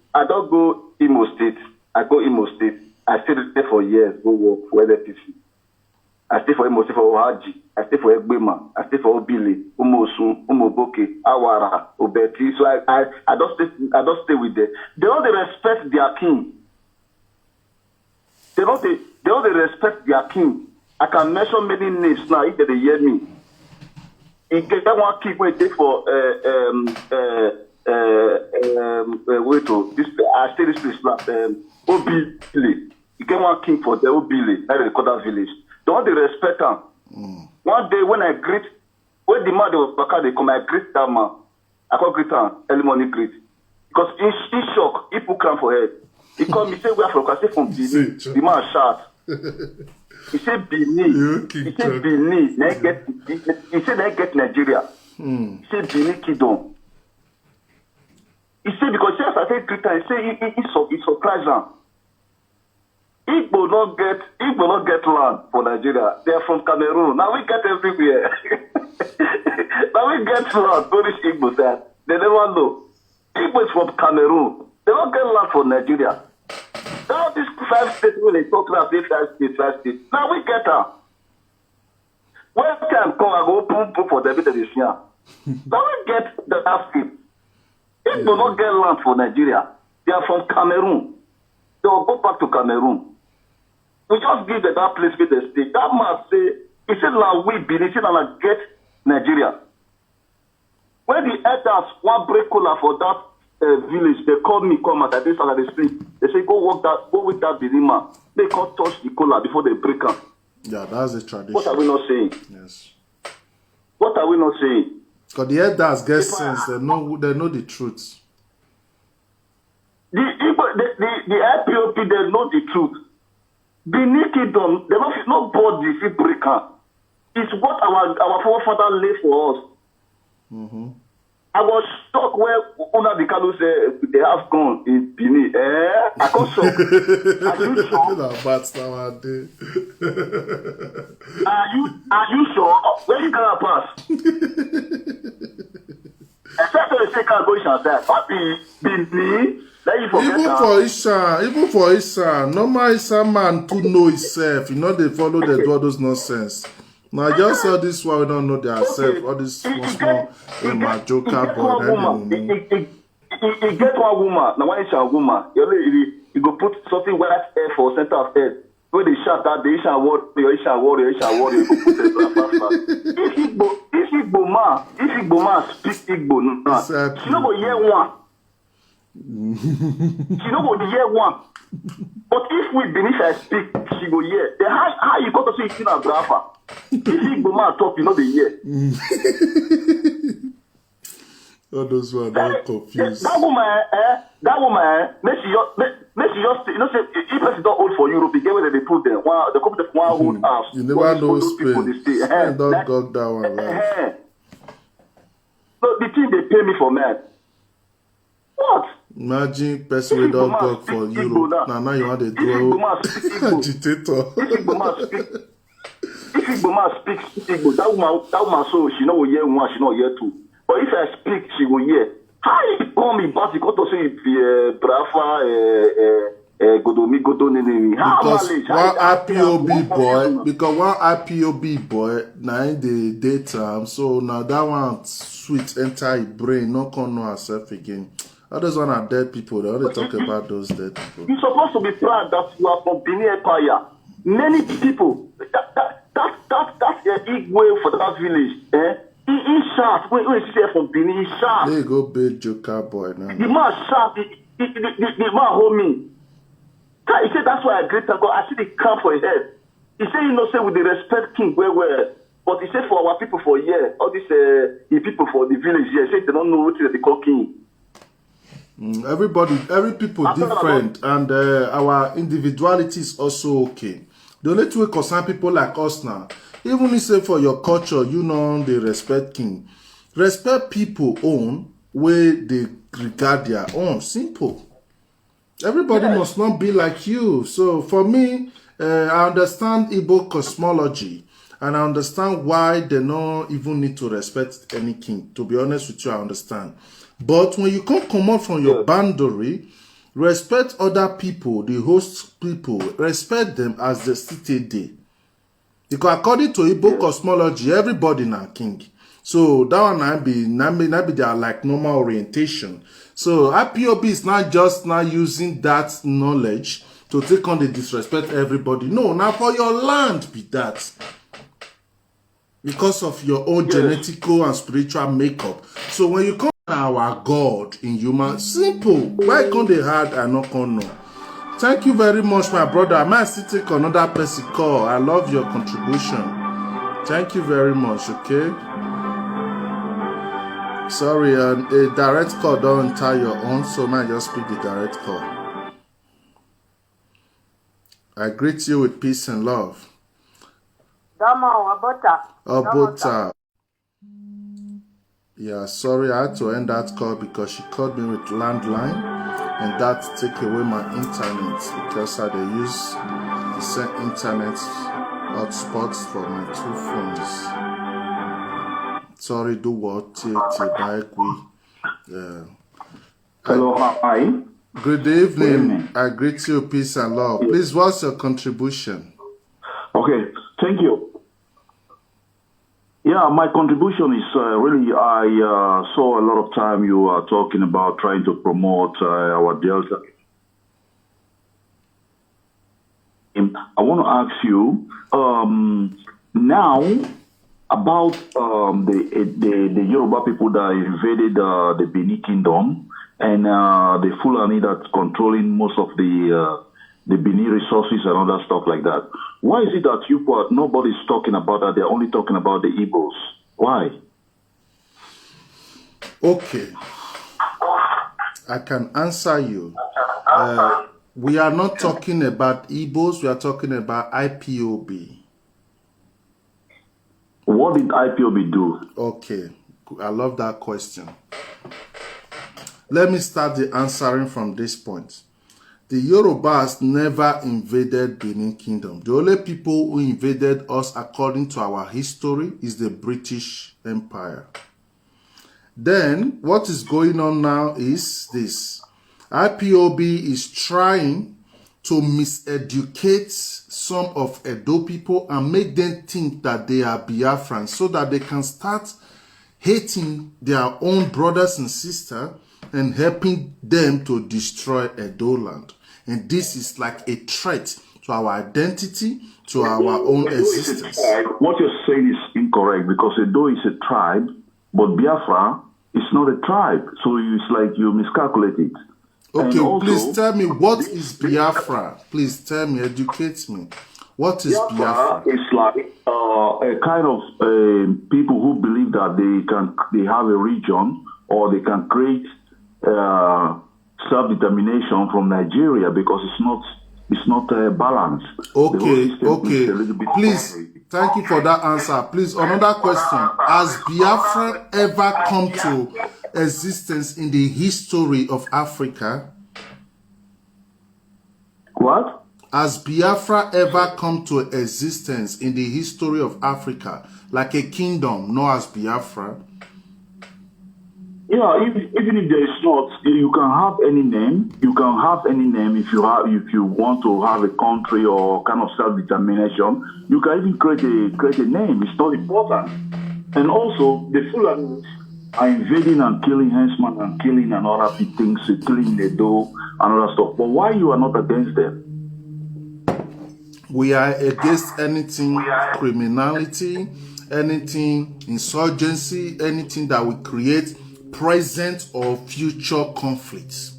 Imo State. I go Imo State. I stayed there for years, go work for LPC. I stay for Imo State for Ohaji. I stay for Egbema. I stay for Obile, Umosun, Umoboke, Awara, Obeti. So I don't stay with them. They don't respect their king. They don't respect their king. I can mention many names now if they hear me. If they want to keep waiting for wait to this I say this place last Obile. You get one king for the Obile, that is the Koda village. Don't they respect him? One day when the man they was back, they come, I greet that man. I can't greet him, early morning greet. Because he shock, he put crown for head. He come, he say we are from Benin. The man shout. He said Benin. He said Benin. He said they get Nigeria. He said Benin kingdom. He said because he said greet him, he said he surprised him. Igbo not get land for Nigeria. They are from Cameroon. Now we get everywhere. Now we get land. Polish Igbo said they never know. Igbo is from Cameroon. They don't get land for Nigeria. Now these 5 states when they talk about 5 states. Now we get them. When time come, I go pump for the bit of this year. Now we get the state. Igbo not get land for Nigeria. They are from Cameroon. They will go back to Cameroon. We just give that place with the state. That man say, he said, now we Benin, he said, now get Nigeria. When the elders want break cola for that village, they call me, come at this side of the street. They say, go with that Benin man. They can't touch the cola before they break up. Yeah, that's the tradition. What are we not saying? Yes. What are we not saying? Because the elders get sense, they know the truth. The IPOB, they know the truth. Benin kingdom, they don't nobody if break up. It's what our forefather laid for us. I was shocked when Una the Kalu said they have gone in Benin. I got shocked. Are you sure? Are you sure? Where you gonna pass? Except for the second going that. What Benin? Even for Esan, normal Esan man to know himself. You know they follow they do all those nonsense. Now just all this one we don't know themselves. All this small joker boy. He get one woman. Now one Esan woman. You go put something white hair for center of head. When they shout that the Esan warrior. You go put it If Igbo man speak Igbo now, she no go hear one. She no go hear one. But if we Benin I speak, she go hear. Then how you got to say it's in a grapher? If Igbo man talk, you know they hear. All those who are not confused. That woman, make she just, you know, say if person don't hold for Europe, you get where they put them. They come to one whole house. You never know Spain. Spain don't go that one. So the thing they pay me for man. What? Imagine person we don't go for Europe. Now you want to do agitator. If Igbo man speaks Igbo, that woman so she know hear one, she know hear two. But if I speak, she will hear. How you call me back? You got to say Brafa, Godomi, Godonini. Because one IPOB boy, now in the daytime, so now that one sweet enter his brain, not can know herself again. Others one are dead people. They only talk about those dead people. You're supposed to be proud that you are from Benin Empire. Many people, that's a big way for that village. He shot. When he say from Benin, he shot. There you go, big joker boy. Now. The man shot. The man hold me. He said that's why I greet him. I see the camp for his head. He said, you know, say with the respect king well. But he said for our people for here, all these the people for the village here, say they don't know what they call king. Every people different, and our individuality is also okay. The only two concern people like us now, even if you say for your culture, you know, they respect king. Respect people own where they regard their own. Simple. Everybody must not be like you. So for me, I understand Igbo cosmology, and I understand why they don't even need to respect any king. To be honest with you, I understand. But when you come out from your boundary, Respect other people, the host people. Respect them as they stated there. Because according to Igbo cosmology, everybody na king. So that one might be their like normal orientation. So IPOB is not just now using that knowledge to take on the disrespect everybody. No, now for your land be that. Because of your own genetical and spiritual makeup. So when you come to our God in human, simple. Why can't they hard and not can no? Thank you very much, my brother. I might still take another person call. I love your contribution. Thank you very much, okay? Sorry, a direct call don't tie your own, so I might just pick the direct call. I greet you with peace and love. Abota. Yeah, sorry, I had to end that call because she called me with landline, and that take away my internet because I use the same internet hotspots for my two phones. Sorry, do what? Hello, hi. Good evening. I greet you, peace and love. Please, what's your contribution? Okay, thank you. Yeah, my contribution is really, I saw a lot of time you are talking about trying to promote our Delta. I want to ask you now about the Yoruba people that invaded the Benin Kingdom and the Fulani that's controlling most of the Benin resources and other stuff like that. Why is it that nobody's talking about that? They're only talking about the Igbos. Why? Okay. I can answer you. We are not talking about Igbos. We are talking about IPOB. What did IPOB do? Okay. I love that question. Let me start the answering from this point. The Yorubas never invaded Benin Kingdom. The only people who invaded us according to our history is the British Empire. Then, what is going on now is this. IPOB is trying to miseducate some of Edo people and make them think that they are Biafrans so that they can start hating their own brothers and sisters and helping them to destroy Edo land. And this is like a threat to our identity, to our own existence. What you're saying is incorrect because Edo is a tribe, but Biafra is not a tribe. So it's like you miscalculate it. Okay, also, please tell me, what is Biafra? Please tell me, educate me. What is Biafra? It's like a kind of people who believe that they have a region or they can create self-determination from Nigeria because it's not balanced. Okay. Please, thank you for that answer. Please, another question. Has Biafra ever come to existence in the history of Africa? What? Has Biafra ever come to existence in the history of Africa? Like a kingdom, not as Biafra? Yeah, even if there is not, you can have any name. You can have any name if you want to have a country or kind of self-determination. You can even create a name. It's not important. And also, the Fulani are invading and killing henchmen and killing and other things, killing the dough and other stuff. But why you are not against them? We are against anything criminality, anything insurgency, anything that will create present or future conflicts.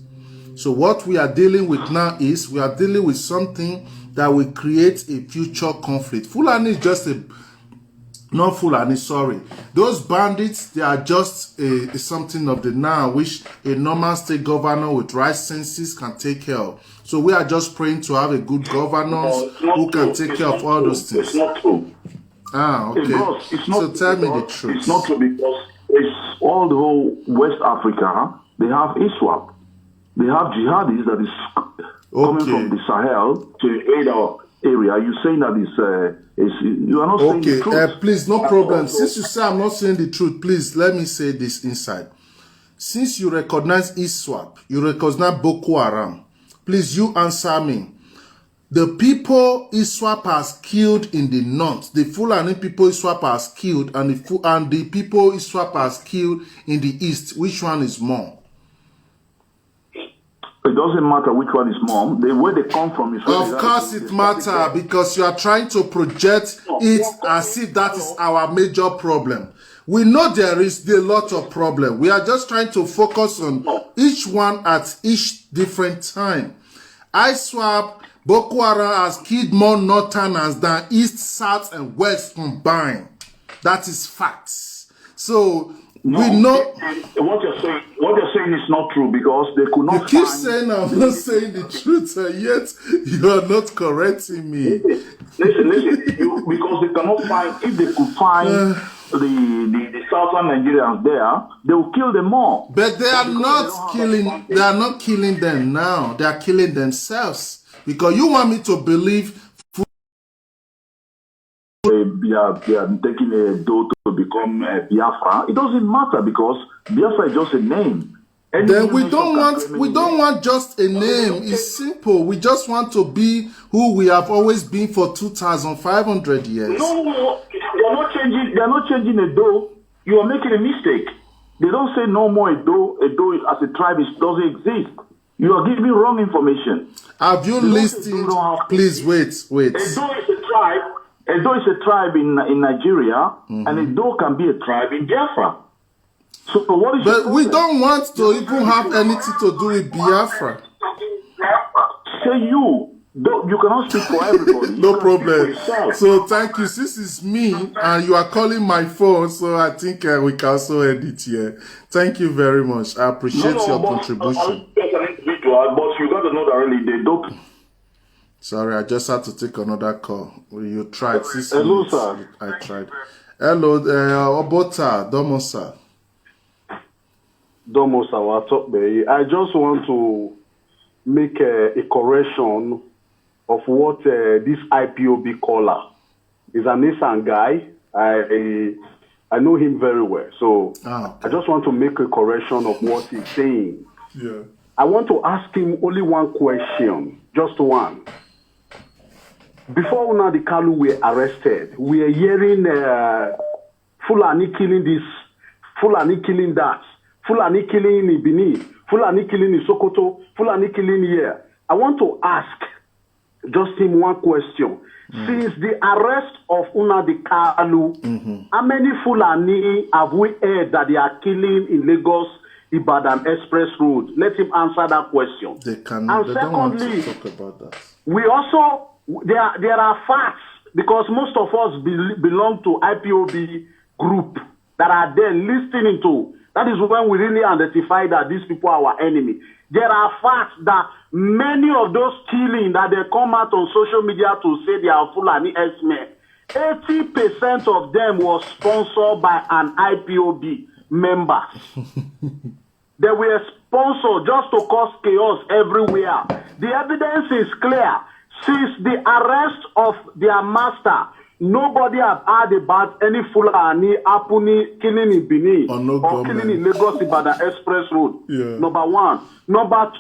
So what we are dealing with now is we are dealing with something that will create a future conflict. Fulani is just not Fulani, sorry. Those bandits, they are just something of the now which a normal state governor with right senses can take care of. So we are just praying to have a good governance who can take care of all those things. It's not true. Ah, okay. So tell me the truth. It's not true because it's all the whole West Africa, they have ISWAP. They have jihadis that is coming from the Sahel to aid our area. You're saying that you are not saying the truth. Please, no problem. Since you say I'm not saying the truth, please let me say this inside. Since you recognize ISWAP, you recognize Boko Haram, Please, you answer me. The people ISWAP has killed in the north, the Fulani people ISWAP has killed, and the people ISWAP has killed in the east, which one is more? It doesn't matter which one is more. The way they come from is of course it matters, because you are trying to project it as if that is our major problem. We know there is a lot of problem. We are just trying to focus on each one at each different time. ISWAP, Boko Haram has killed more northerners than east, south, and west combined. That is facts. So we know what you're saying is not true, because they could not. You keep saying I'm not saying the truth, and yet you are not correcting me. Listen, because they cannot find. If they could find the southern Nigerians there, they will kill them all. But they are not killing. They are not killing them now. They are killing themselves. Because you want me to believe they are taking a dough to become Biafra. It doesn't matter, because Biafra is just a name. Then we don't want just a name. It's simple. We just want to be who we have always been for 2,500 years. No, they are not changing a dough. You are making a mistake. They don't say no more a dough. A dough as a tribe doesn't exist. You are giving wrong information. Have you listened? Please wait. Edo is a tribe. Edo is a tribe in Nigeria, and Edo can be a tribe in Biafra. So what is? But we don't want to even have anything to do with Biafra. Say you cannot speak for everybody. No problem. So thank you. This is me, and you are calling my phone, so I think we can also end it here. Thank you very much. I appreciate your contribution. But you got to know that really they don't. Sorry, I just had to take another call. You tried. Hello, sir. I tried. Hello, Obota, Domosa. Domosa, what's up, baby? I just want to make a correction of what this IPOB caller is. An Esan guy. I know him very well. So okay. I just want to make a correction of what he's saying. Yeah. I want to ask him only one question, just one. Before Nnamdi Kanu were arrested, we are hearing Fulani killing this, Fulani killing that, Fulani killing in Benin, Fulani killing in Sokoto, Fulani killing here. I want to ask just him one question. Since the arrest of Nnamdi Kanu, how many Fulani have we heard that they are killing in Lagos, Ibadan Express Road? Let him answer that question. They can. And they secondly, don't want to talk about that. We also, there are facts, because most of us belong to IPOB group that are there listening to. That is when we really identify that these people are our enemy. There are facts that many of those killing that they come out on social media to say they are Fulani X-Men, 80% of them was sponsored by an IPOB member. They were sponsored just to cause chaos everywhere. The evidence is clear. Since the arrest of their master, nobody has heard about any Fulani happening, killing in Benin or killing in Lagos Ibadan Express Road. Yeah. Number one. Number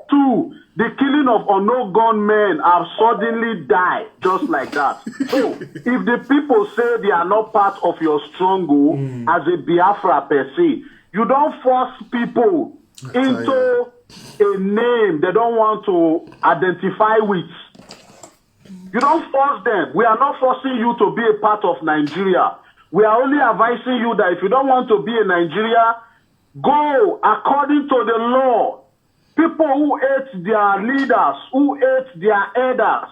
two, the killing of unknown gunmen have suddenly died just like that. So, if the people say they are not part of your struggle as a Biafra per se, you don't force people into a name they don't want to identify with. You don't force them. We are not forcing you to be a part of Nigeria. We are only advising you that if you don't want to be in Nigeria, go according to the law. People who hate their leaders, who hate their elders,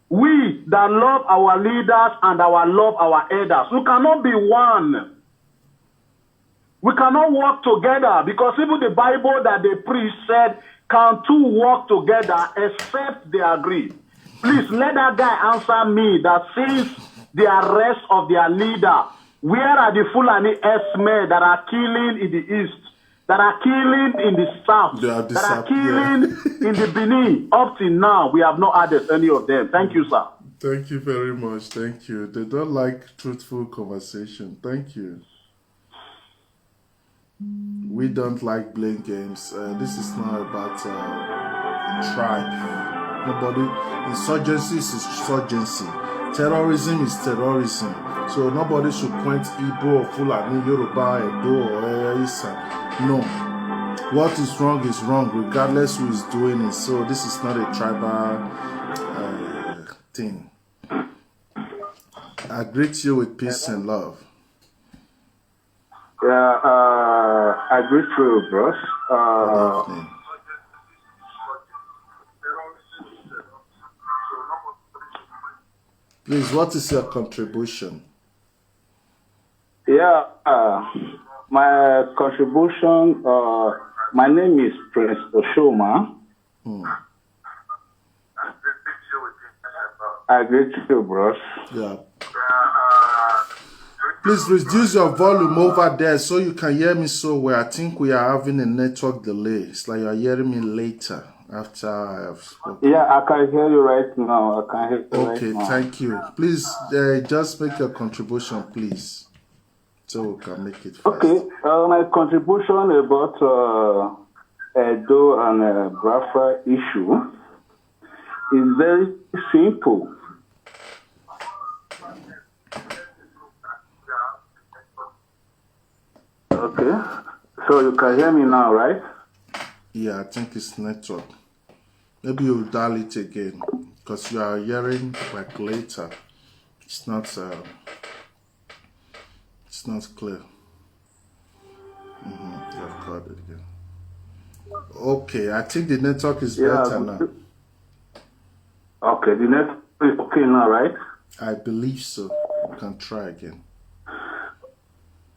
we that love our leaders and love our elders, we cannot be one. We cannot work together, because even the Bible that they preach said, can two work together except they agree? Please let that guy answer me that since the arrest of their leader, where are the Fulani S-men that are killing in the east, that are killing in the south, that are killing in the Benin? Up till now, we have not added any of them. Thank you, sir. Thank you very much. Thank you. They don't like truthful conversation. Thank you. We don't like blame games. This is not about tribe. Nobody. Insurgency is insurgency. Terrorism is terrorism. So nobody should point Igbo or Fulani, Yoruba, Edo or Esan. No. What is wrong, regardless who is doing it. So this is not a tribal thing. I greet you with peace and love. Yeah, I greet you, bros. Good evening. Please, what is your contribution? Yeah, my contribution, my name is Prince Oshoma. I greet you, bros. Yeah. Please reduce your volume over there so you can hear me so well. I think we are having a network delay. It's like you are hearing me later after I have spoken. Yeah, I can hear you right now. I can hear you right now. Okay, thank you. Please, just make your contribution, please, so we can make it fast. Okay, my contribution about Edo and Biafra issue is very simple. Okay, so you can hear me now, right? Yeah, I think it's network. Maybe you'll dial it again because you are hearing like later. It's not clear. I've got it again. Okay, I think the network is better now. Okay, the network is okay now, right? I believe so. You can try again.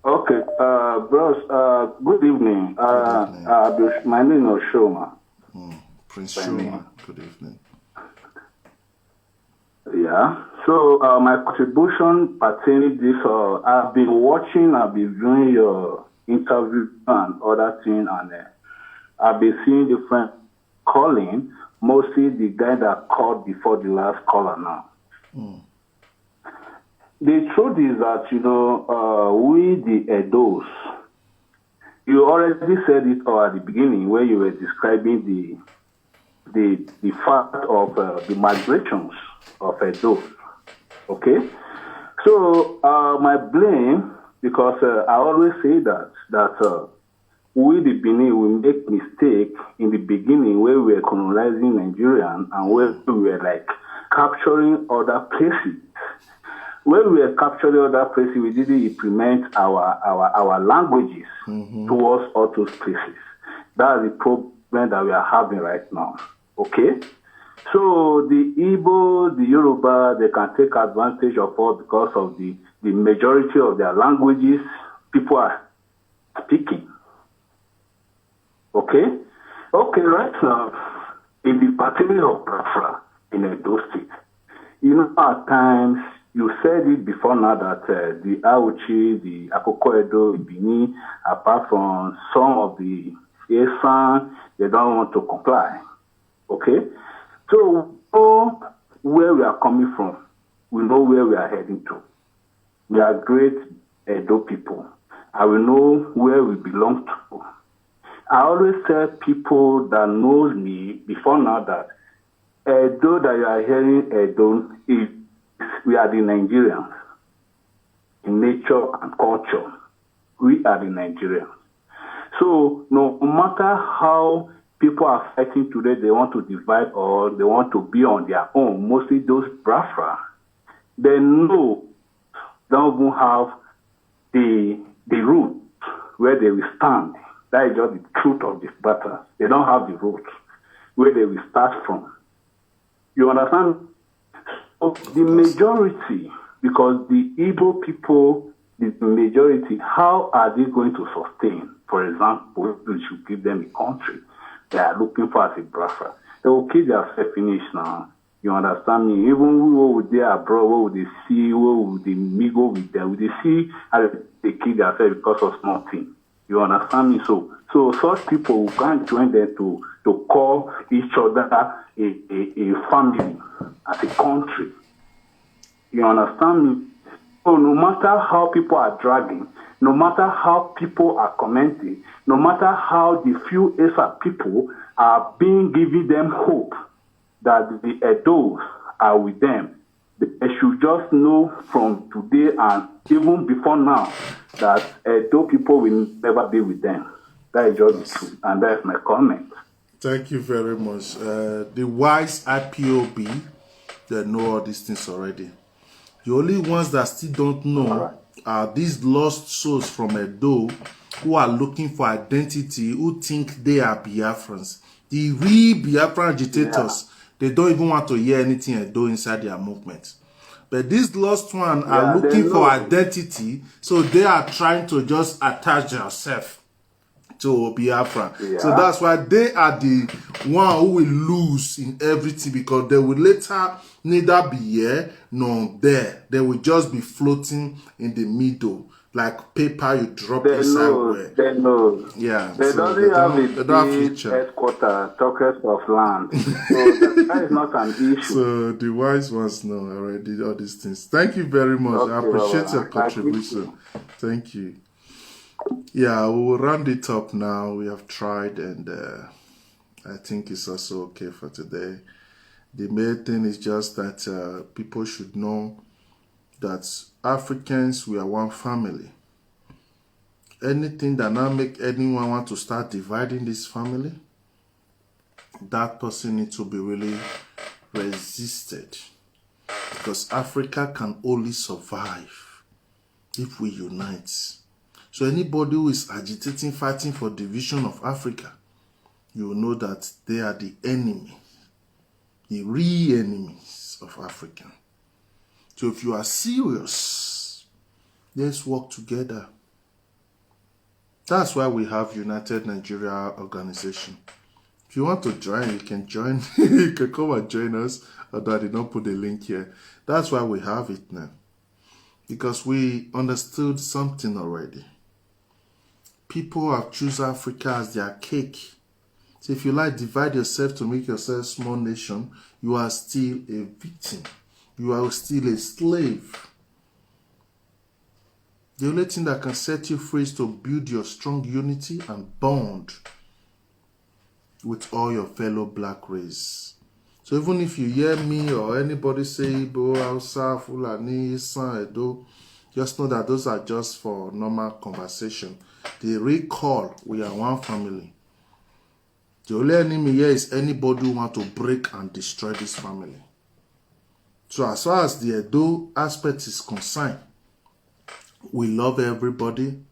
Okay, bros, good evening. My name is Shoma. Prince Shoma, good evening. Yeah, so my contribution pertaining this, I've been watching, I've been viewing your interview and other things, and I've been seeing different calling, mostly the guy that called before the last caller now. The truth is that, we the Edos, you already said it all at the beginning where you were describing the fact of the migrations of Edo. Okay? So, my blame, because I always say that we the Benin will make mistake in the beginning where we were colonizing Nigerian and where we were like capturing other places. When we were capturing other places, we didn't implement our languages towards all those places. That's the problem that we are having right now. Okay? So the Igbo, the Yoruba, they can take advantage of all because of the majority of their languages people are speaking. Okay? Okay, right now, in the particular of Biafra in Edo State, at times, you said it before now that the Auchi, the Akoko Edo, Benin, apart from some of the Esan, they don't want to comply. Okay? So we know where we are coming from. We know where we are heading to. We are great Edo people. And we know where we belong to. I always tell people that knows me before now that Edo that you are hearing Edo is we are the Nigerians. In nature and culture, we are the Nigerians. So no matter how people are fighting today, they want to divide or they want to be on their own, mostly those Biafra, they know they don't even have the root where they will stand. That is just the truth of this matter. They don't have the root where they will start from. You understand? So the majority, because the Igbo people, the majority, how are they going to sustain? For example, we should give them a country they are looking for as a Biafra. They will kill themselves finish now. You understand me? Even what would they abroad, what would they see, what would they mingle with them? Would they see how they kill themselves because of small things? You understand me? So such people who can't join them to call each other a family, as a country. You understand me? So no matter how people are dragging, no matter how people are commenting, no matter how the few Esa people are being given them hope that the Edos are with them. They should just know from today and even before now that Edo people will never be with them. That is just the truth, and that's my comment. Thank you very much. The wise IPOB, they know all these things already. The only ones that still don't know are these lost souls from Edo who are looking for identity, who think they are Biafrans. The real Biafran agitators, they don't even want to hear anything Edo inside their movement. But these lost ones are looking for identity, so they are trying to just attach themselves to Biafra. So that's why they are the one who will lose in everything, because they will later neither be here nor there. They will just be floating in the middle, like paper you drop inside where. They know. Yeah. They so don't have a they don't have big future. headquarters, talkers of land. So that is not an issue. So the wise ones know already all these things. Thank you very much. I appreciate your contribution. Thank you. Yeah, we will round it up now. We have tried, and I think it's also okay for today. The main thing is just that people should know that Africans, we are one family. Anything that now make anyone want to start dividing this family, that person needs to be really resisted. Because Africa can only survive if we unite. So anybody who is agitating, fighting for division of Africa, you will know that they are the enemy, the real enemies of Africa. So if you are serious, let's work together. That's why we have United Nigeria Organization. If you want to join, you can join. You can come and join us, although I did not put the link here. That's why we have it now. Because we understood something already. People have chosen Africa as their cake. So if you like divide yourself to make yourself a small nation, you are still a victim. You are still a slave. The only thing that can set you free is to build your strong unity and bond with all your fellow black race. So even if you hear me or anybody say Igbo, Hausa, Fulani, Esan, Edo, just know that those are just for normal conversation. The real call, we are one family. The only enemy here is anybody who want to break and destroy this family. So as far as the Edo aspect is concerned, we love everybody.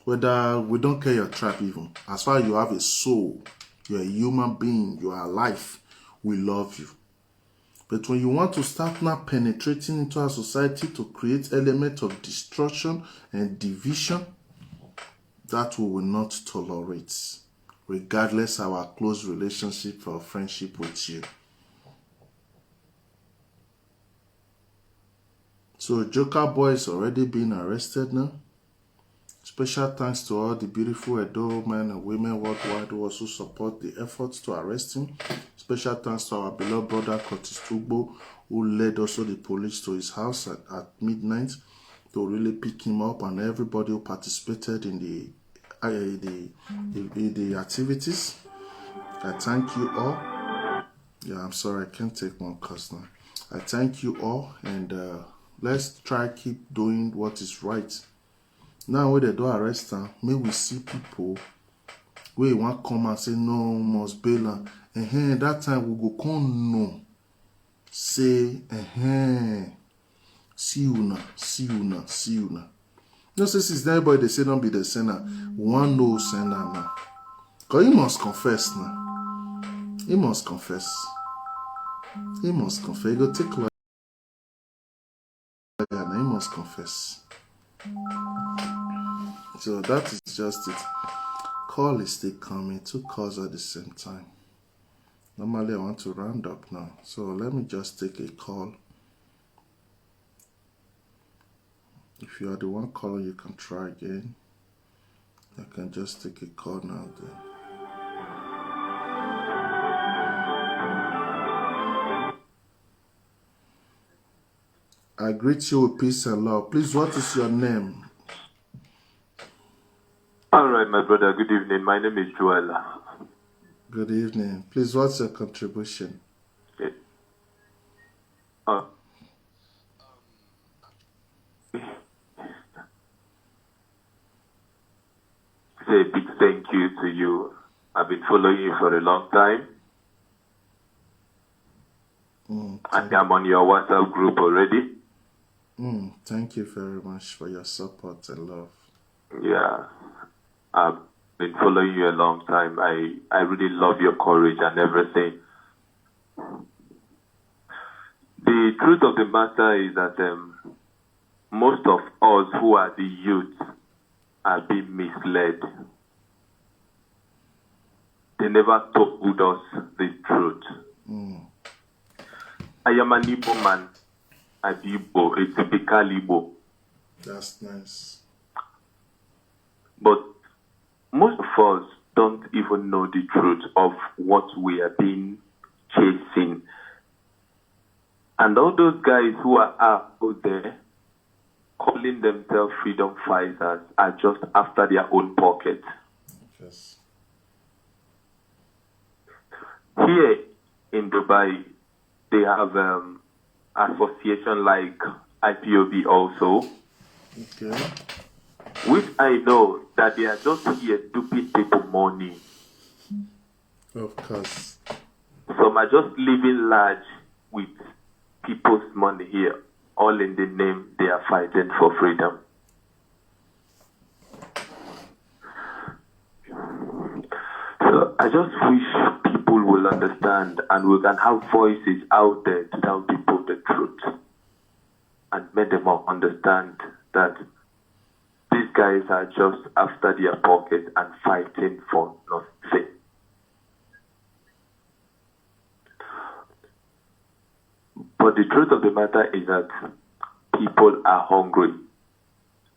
Whether we don't care your tribe even. As far as you have a soul, you're a human being, you are alive, we love you. But when you want to start now penetrating into our society to create elements of destruction and division, that we will not tolerate, regardless of our close relationship or friendship with you. So Joker Boy is already being arrested now. Special thanks to all the beautiful Edo men and women worldwide who also support the efforts to arrest him. Special thanks to our beloved brother Curtis Tugbo, who led also the police to his house at midnight to really pick him up, and everybody who participated in the activities. I thank you all. Yeah, I'm sorry, I can't take one cuss now. I thank you all, and let's try keep doing what is right. Now when they do arrest her, may we see people where want come and say no, must bail her. That time we go come no. Say see you now, see you now, see you now. No say since everybody they say don't be the sinner. One no sinner now. Because he must confess now. He must confess. He must confess. He go take lawyer and he must confess. So that is just it. Call is still coming. Two calls at the same time. Normally I want to round up now. So let me just take a call. If you are the one caller, you can try again. I can just take a call now then. I greet you with peace and love. Please, what is your name? All right, my brother. Good evening. My name is Joella. Good evening. Please, what's your contribution? Say a big thank you to you. I've been following you for a long time. And I'm on your WhatsApp group already. Thank you very much for your support and love. Yeah. I've been following you a long time. I really love your courage and everything. The truth of the matter is that most of us who are the youth are being misled. They never told us the truth. I am an Igbo man, an Igbo, a typical Igbo. That's nice. But most of us don't even know the truth of what we are being chasing. And all those guys who are out there calling themselves freedom fighters are just after their own pocket. Yes. Here in Dubai, they have association like IPOB also, Okay. which I know that they are just here duping people money. Of course. Some are just living large with people's money here, all in the name they are fighting for freedom. So I just wish people will understand and we can have voices out there to tell people the truth and make them all understand that these guys are just after their pocket and fighting for nothing. But the truth of the matter is that people are hungry.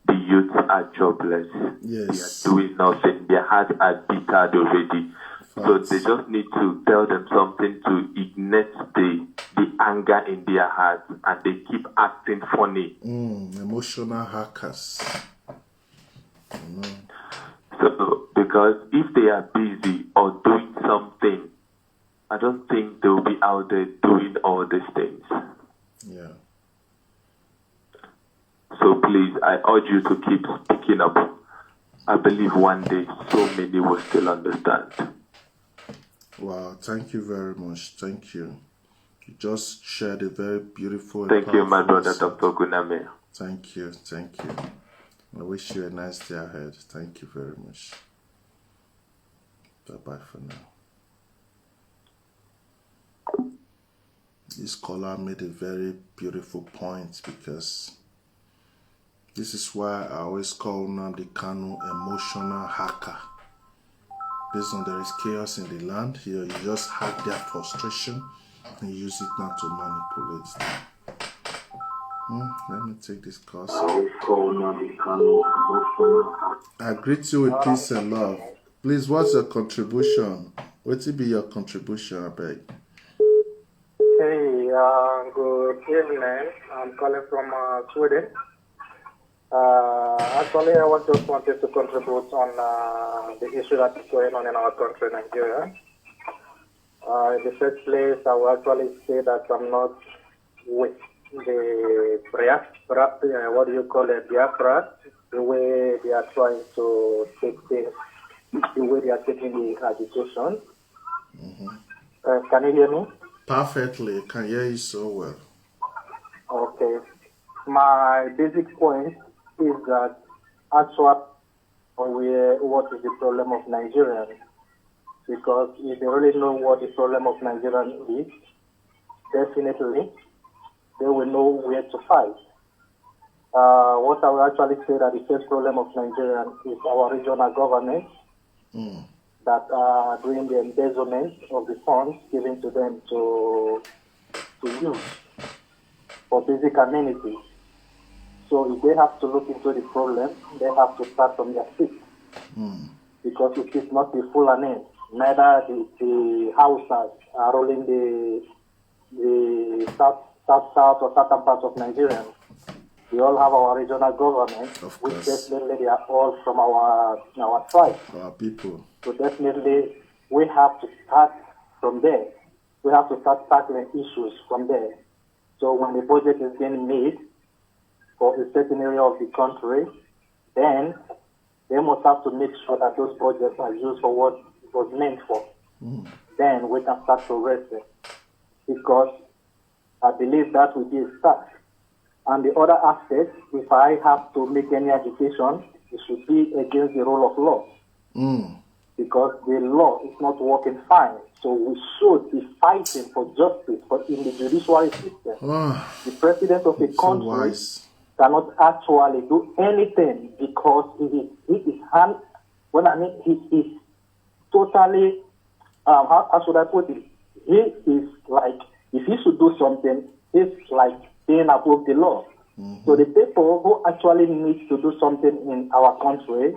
The youths are jobless. Yes. They are doing nothing. Their hearts are bittered already. So they just need to tell them something to ignite the anger in their hearts, and they keep acting funny. Emotional hackers. So, because if they are busy or doing something, I don't think they will be out there doing all these things. Yeah. So please, I urge you to keep speaking up. I believe one day so many will still understand. Wow, thank you very much. Thank you. You just shared a very beautiful. Thank you, my brother, message. Dr. OGUNAME. Thank you. Thank you. I wish you a nice day ahead. Thank you very much. Bye-bye for now. This caller made a very beautiful point, because this is why I always call Nnamdi Kanu emotional hacker. Based on there is chaos in the land, here you just hack their frustration and use it now to manipulate them. Let me take this course. I greet you with peace and love. Please, what's your contribution? What will be your contribution, I beg? Hey, good evening. I'm calling from Sweden. Actually, I just wanted to contribute on the issue that is going on in our country, Nigeria. In the first place, I will actually say that I'm not with the what do you call it, Biafra, the way they are trying to take things, the way they are taking the agitation. Can you hear me? Perfectly, I can hear you so well. Okay. My basic point is that actually, what is the problem of Nigerians? Because if they really know what the problem of Nigerians is, definitely they will know where to fight. What I will actually say that the first problem of Nigerians is our regional government that are doing the embezzlement of the funds given to them to use for basic amenities. So if they have to look into the problem, they have to start from their feet. Because it is not the full name. Neither the Hausas are ruling the south or southern parts of Nigeria. We all have our regional government, which definitely they are all from our tribe. Our people. So definitely we have to start from there. We have to start tackling issues from there. So when the budget is being made for a certain area of the country, then they must have to make sure that those budgets are used for what it was meant for. Then we can start progressing. Because I believe that will be a start. And the other aspect, if I have to make any agitation, it should be against the rule of law. Because the law is not working fine. So we should be fighting for justice in the judiciary system. The president of a country cannot actually do anything because he is totally, how should I put it? He is like, if he should do something, he's like being above the law. So the people who actually need to do something in our country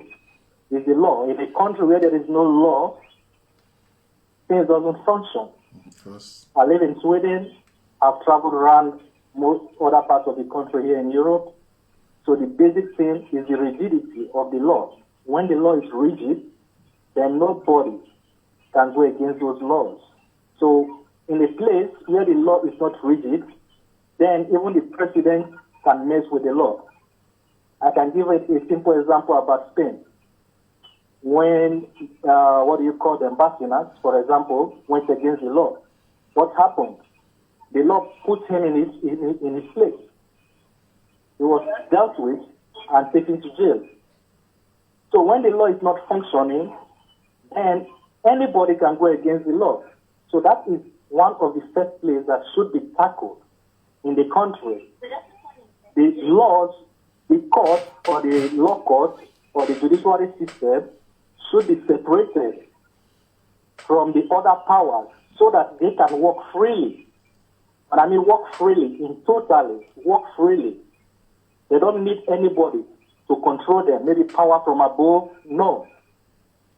is the law. In a country where there is no law, things doesn't function. I live in Sweden. I've traveled around most other parts of the country here in Europe. So the basic thing is the rigidity of the law. When the law is rigid, then nobody can go against those laws. So in a place where the law is not rigid, then even the president can mess with the law. I can give a simple example about Spain. When, Bárcenas, for example, went against the law, what happened? The law put him in his place. He was dealt with and taken to jail. So when the law is not functioning, then anybody can go against the law. So that is one of the first places that should be tackled in the country. The laws, the court or the law court or the judiciary system should be separated from the other powers so that they can work freely. And I mean work freely, work freely. They don't need anybody to control them, maybe power from above. No.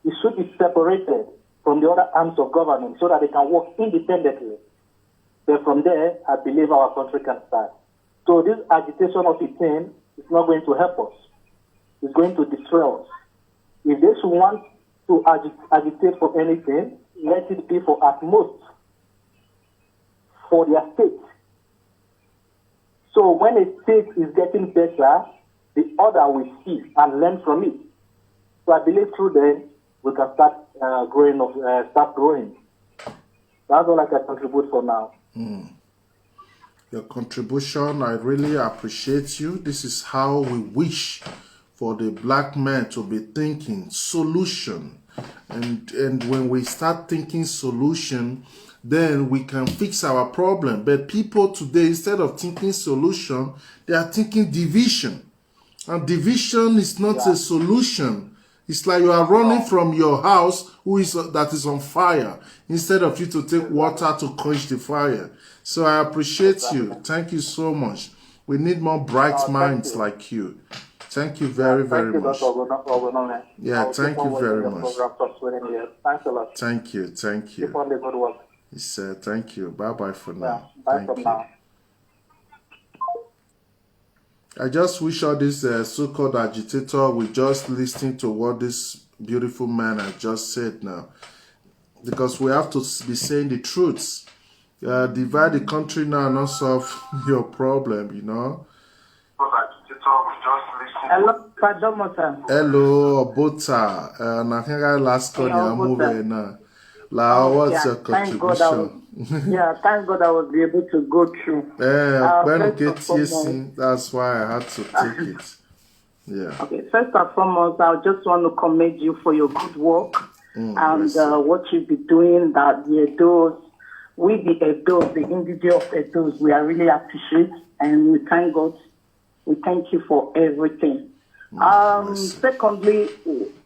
It should be separated from the other arms of government so that they can work independently. Then from there, I believe our country can start. So this agitation of the thing is not going to help us. It's going to destroy us. If they should want to agitate for anything, let it be for at most for their state. So when a state is getting better, the other will see and learn from it. So I believe through then we can start growing. That's all I can contribute for now. Your contribution, I really appreciate you. This is how we wish for the black man to be thinking solution. And when we start thinking solution, then we can fix our problem. But people today, instead of thinking solution, they are thinking division. And division is not a solution. It's like you are running from your house that is on fire, instead of you to take water to quench the fire. So I appreciate you. Thank you so much. We need more bright minds like you. Thank you very, very much. Yeah, thank you very much. Thanks a lot. Thank you. Keep on the good work. Yes, thank you. Bye-bye for now. Bye for now. I just wish all this so-called agitator will just listen to what this beautiful man has just said now. Because we have to be saying the truths. Divide the country now and not solve your problem, you know. Hello, Padomota. Hello, Obota. I think I last call you movie now. What's your contribution? Thank God I was able to go through. That's why I had to take it. Yeah. Okay, first and foremost, I just want to commend you for your good work and what you be doing. That the Edos, the indigenous Edos, we are really appreciate and we thank God. We thank you for everything. Secondly,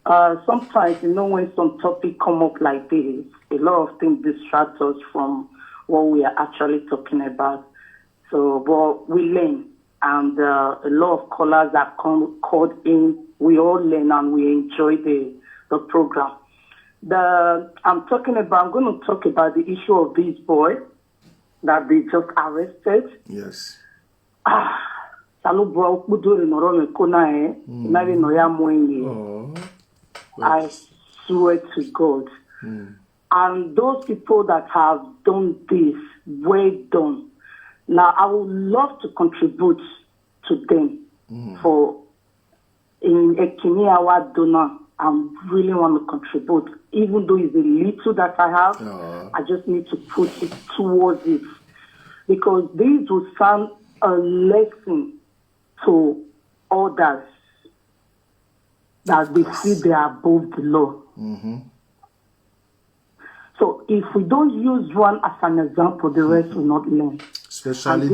sometimes, when some topic come up like this, a lot of things distract us from what we are actually talking about. So, but we learn, and a lot of callers that called in. We all learn and we enjoy the program. I'm going to talk about the issue of this boy that they just arrested. Yes. I swear to God. And those people that have done this, well done. Now, I would love to contribute to them for in a Kenyawa donor. I really want to contribute, even though it's a little that I have. I just need to put it towards it, because this will sound a lesson to others that they feel they are above the law. So if we don't use one as an example, the rest will not learn. Especially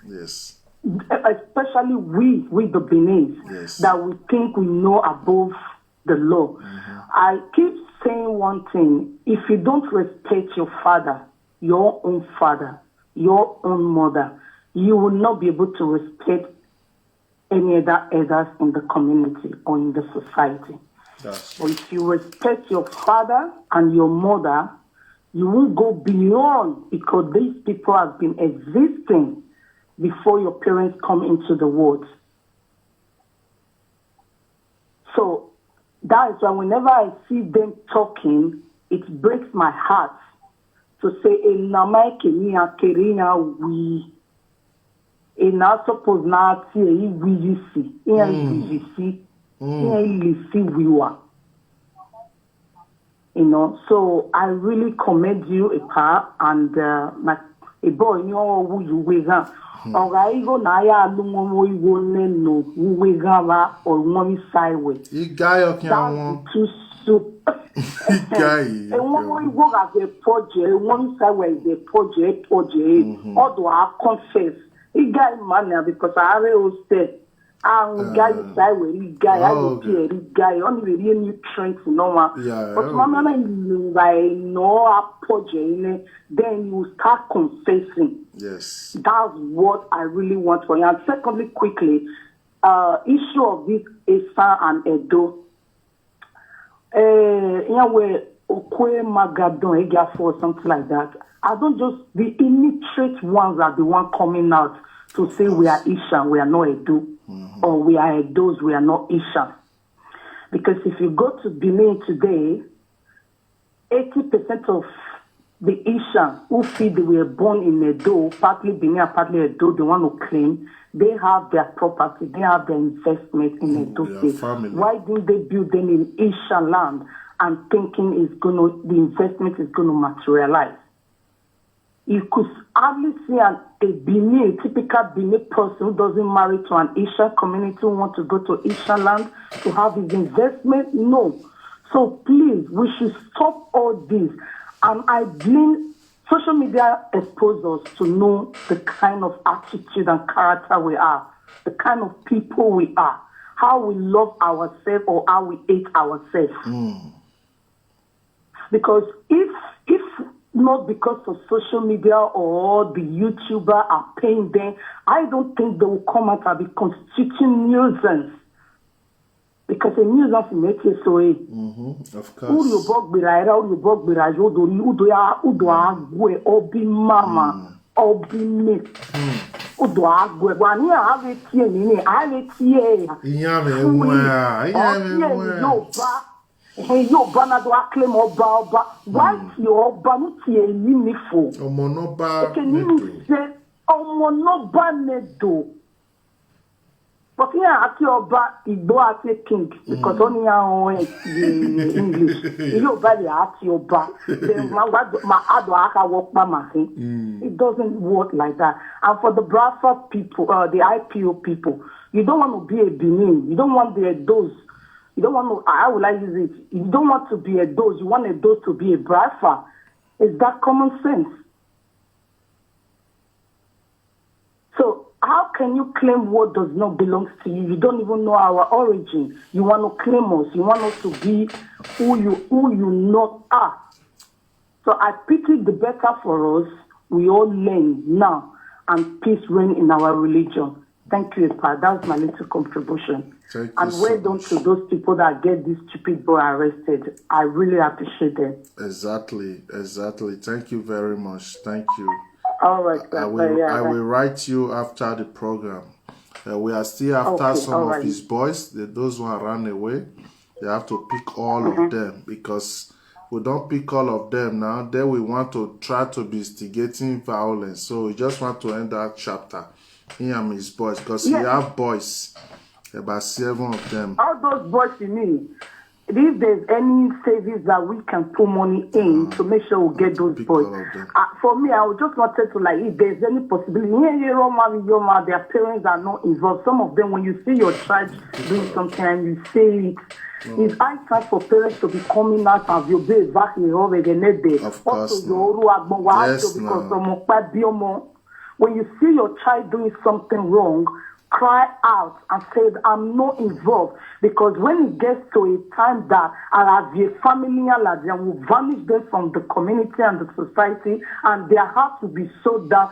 yes. Especially we the Benin, that we think we know above the law. I keep saying one thing: if you don't respect your father, your own mother, you will not be able to respect any other elders in the community or in the society. But if you respect your father and your mother, you will go beyond, because these people have been existing before your parents come into the world. So that is why whenever I see them talking, it breaks my heart to say, suppose you know, so I really commend you, Ipa, and my a boy, you know, who you wig up. Or I go Naya Lumo, you will no, who wig up or mommy sideways. You guy, okay, too soup. And when we work as a project, one sideways, a project, although I confess, he got money because I already said. Guy sideways, guy, I will be a guy, only really nutrients, no one. But Mama, I know a project, then you start confessing. Yes. That's what I really want for you. And secondly, quickly, issue of this Esan and Edo. Where Okwe Magadon, or something like that. I don't just, the illiterate ones are the one coming out to say we are Ishan, we are not Edo. Or we are Edos, we are not Ishan. Because if you go to Benin today, 80% of the Ishan who feel they were born in Edo, partly Benin, partly Edo, the one who claim, they have their property, they have their investment in Edo State. Why didn't they build them in Ishan land and thinking the investment is going to materialize? You could hardly see a typical Benin person who doesn't marry to an Ishan community who wants to go to Ishan land to have his investment. No. So please, we should stop all this. And I blame social media expose us to know the kind of attitude and character we are, the kind of people we are, how we love ourselves or how we hate ourselves. Because if not because of social media or the YouTuber are paying them, I don't think they will come out and be constituting nuisance. Because a nuisance makes it so. Of course. Obi mama, obi me. Hey, yo, Banado acclaim Oba. Why your Banuti a meaningful? Omonoba. Can you say Omonoba Nedo? But here at your back, Igbo at a king because only our English. You value at your back. My Adwaka walk mama. It doesn't work like that. And for the Bradford people, the IPO people, you don't want to be a Benin. You don't want the Edos. You don't want to, how will I use it? You don't want to be a dose. You want a dose to be a Bradford. Is that common sense? So how can you claim what does not belong to you? You don't even know our origin. You want to claim us. You want us to be who you not are. So I pity the better for us. We all learn now and peace reign in our religion. Thank you, Epa. That was my little contribution. And well done to those people that get this stupid boy arrested. I really appreciate them. Exactly. Thank you very much. Thank you. All right. I will write you after the program. We are still after some of his boys. Those who are run away, they have to pick all of them because we don't pick all of them now. Then we want to try to be instigating violence. So we just want to end that chapter. He and his boys, because he have boys, about 7 of them. All those boys you mean, if there's any savings that we can put money in to make sure we get those boys. For me, I would just wanted to, like, if there's any possibility, their parents are not involved. Some of them, when you see your child doing something and you say it, it's high time for parents to be coming out and you be back here over the next day. Of course. When you see your child doing something wrong, cry out and say, I'm not involved. Because when it gets to a time that a family will vanish them from the community and the society, and their heart will be so down.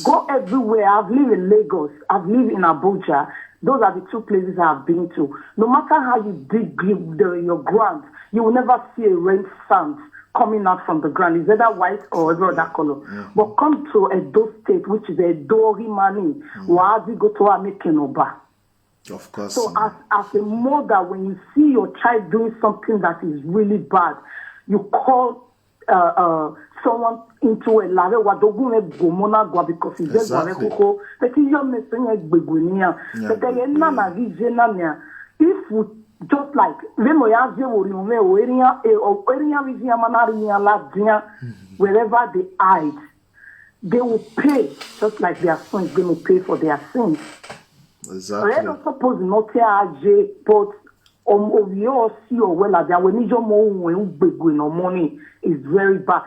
Go everywhere. I've lived in Lagos. I've lived in Abuja. Those are the 2 places I've been to. No matter how you dig your ground, you will never see a rain sand coming out from the ground. It's either white or every other color. But come to Edo State, which is a Dori Mani, Wazi go to Amekenoba. Of course. So as a mother, when you see your child doing something that is really bad, you call someone into a lave because it's exactly. If we just like wherever they hide, they will pay just like their sons, they will pay for their sins. Exactly. I don't suppose not but we all see or well that when you no money is very bad.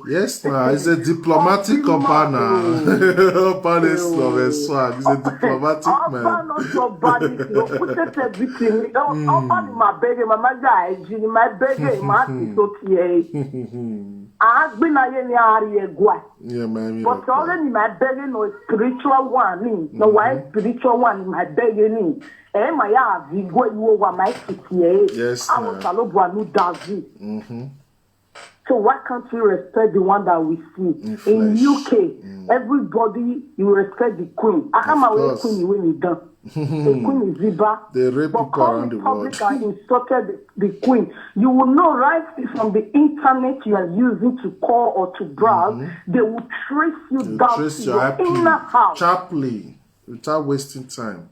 Yes, now it's a diplomatic companion. It's a diplomatic man. Yeah, man. But already my begging no spiritual one, no why spiritual one in my begging. Yes, so why can't we respect the one that we see? In UK, everybody, you respect the queen. I can't away queen when you done. The queen is Ziba. They rape people around the world. And insulted the queen. You will know right from the internet you are using to call or to browse. They will trace you down to your inner house. Sharply, without wasting time.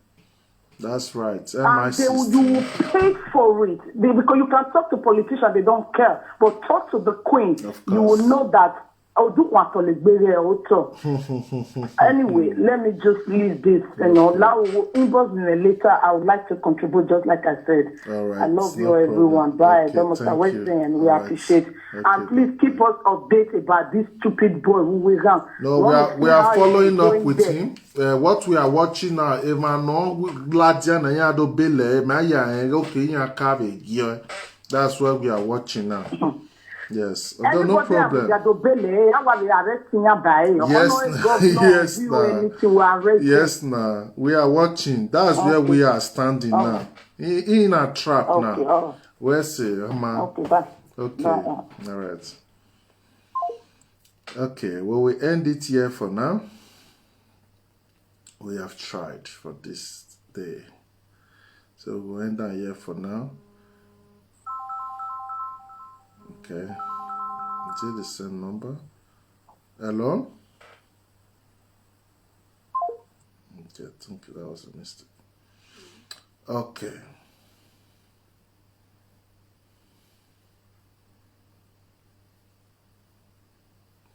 That's right. And you will pay for it. Because you can talk to politicians, they don't care. But talk to the queen, you will know that. Anyway, let me just leave this. Now we'll inbox me later. I would like to contribute, just like I said. All right. I love you, everyone. Bye. And we appreciate. And please keep us updated about this stupid boy who we have. No, we are following up with him. What we are watching now, that's what we are watching now. Yes, no problem. Yes, nah. We are watching. That's where we are standing now. In a trap now. Where's it? Okay, bye. Okay, all right. Okay, well, we end it here for now. We have tried for this day. So we'll end that here for now. Okay. Is it the same number? Hello? Okay, I think that was a mistake. Okay.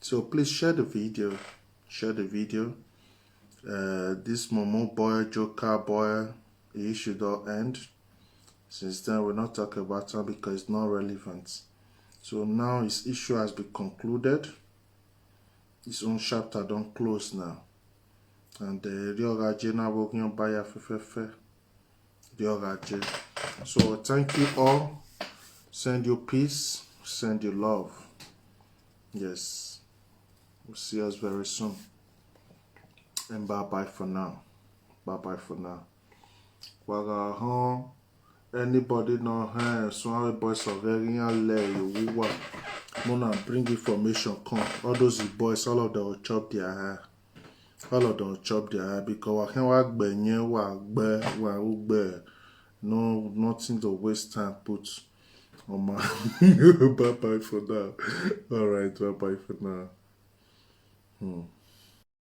So please share the video. Share the video. This Momo boy, Joker boy, the issue don't end. Since then, we're not talking about it because it's not relevant. So now his issue has been concluded. His own chapter don't close now. And the Riogaje now working by a FFF. Riogaje. So thank you all. Send you peace. Send you love. Yes. We'll see us very soon. And bye-bye for now. Bye-bye for now. Waga home. Anybody know her so boys of very lay Mona bring information come. All those boys, all of them will chop their hair. All of them will chop their hair because I can work benye No, nothing to waste time. Put on my bye bye for now. All right, bye bye for now.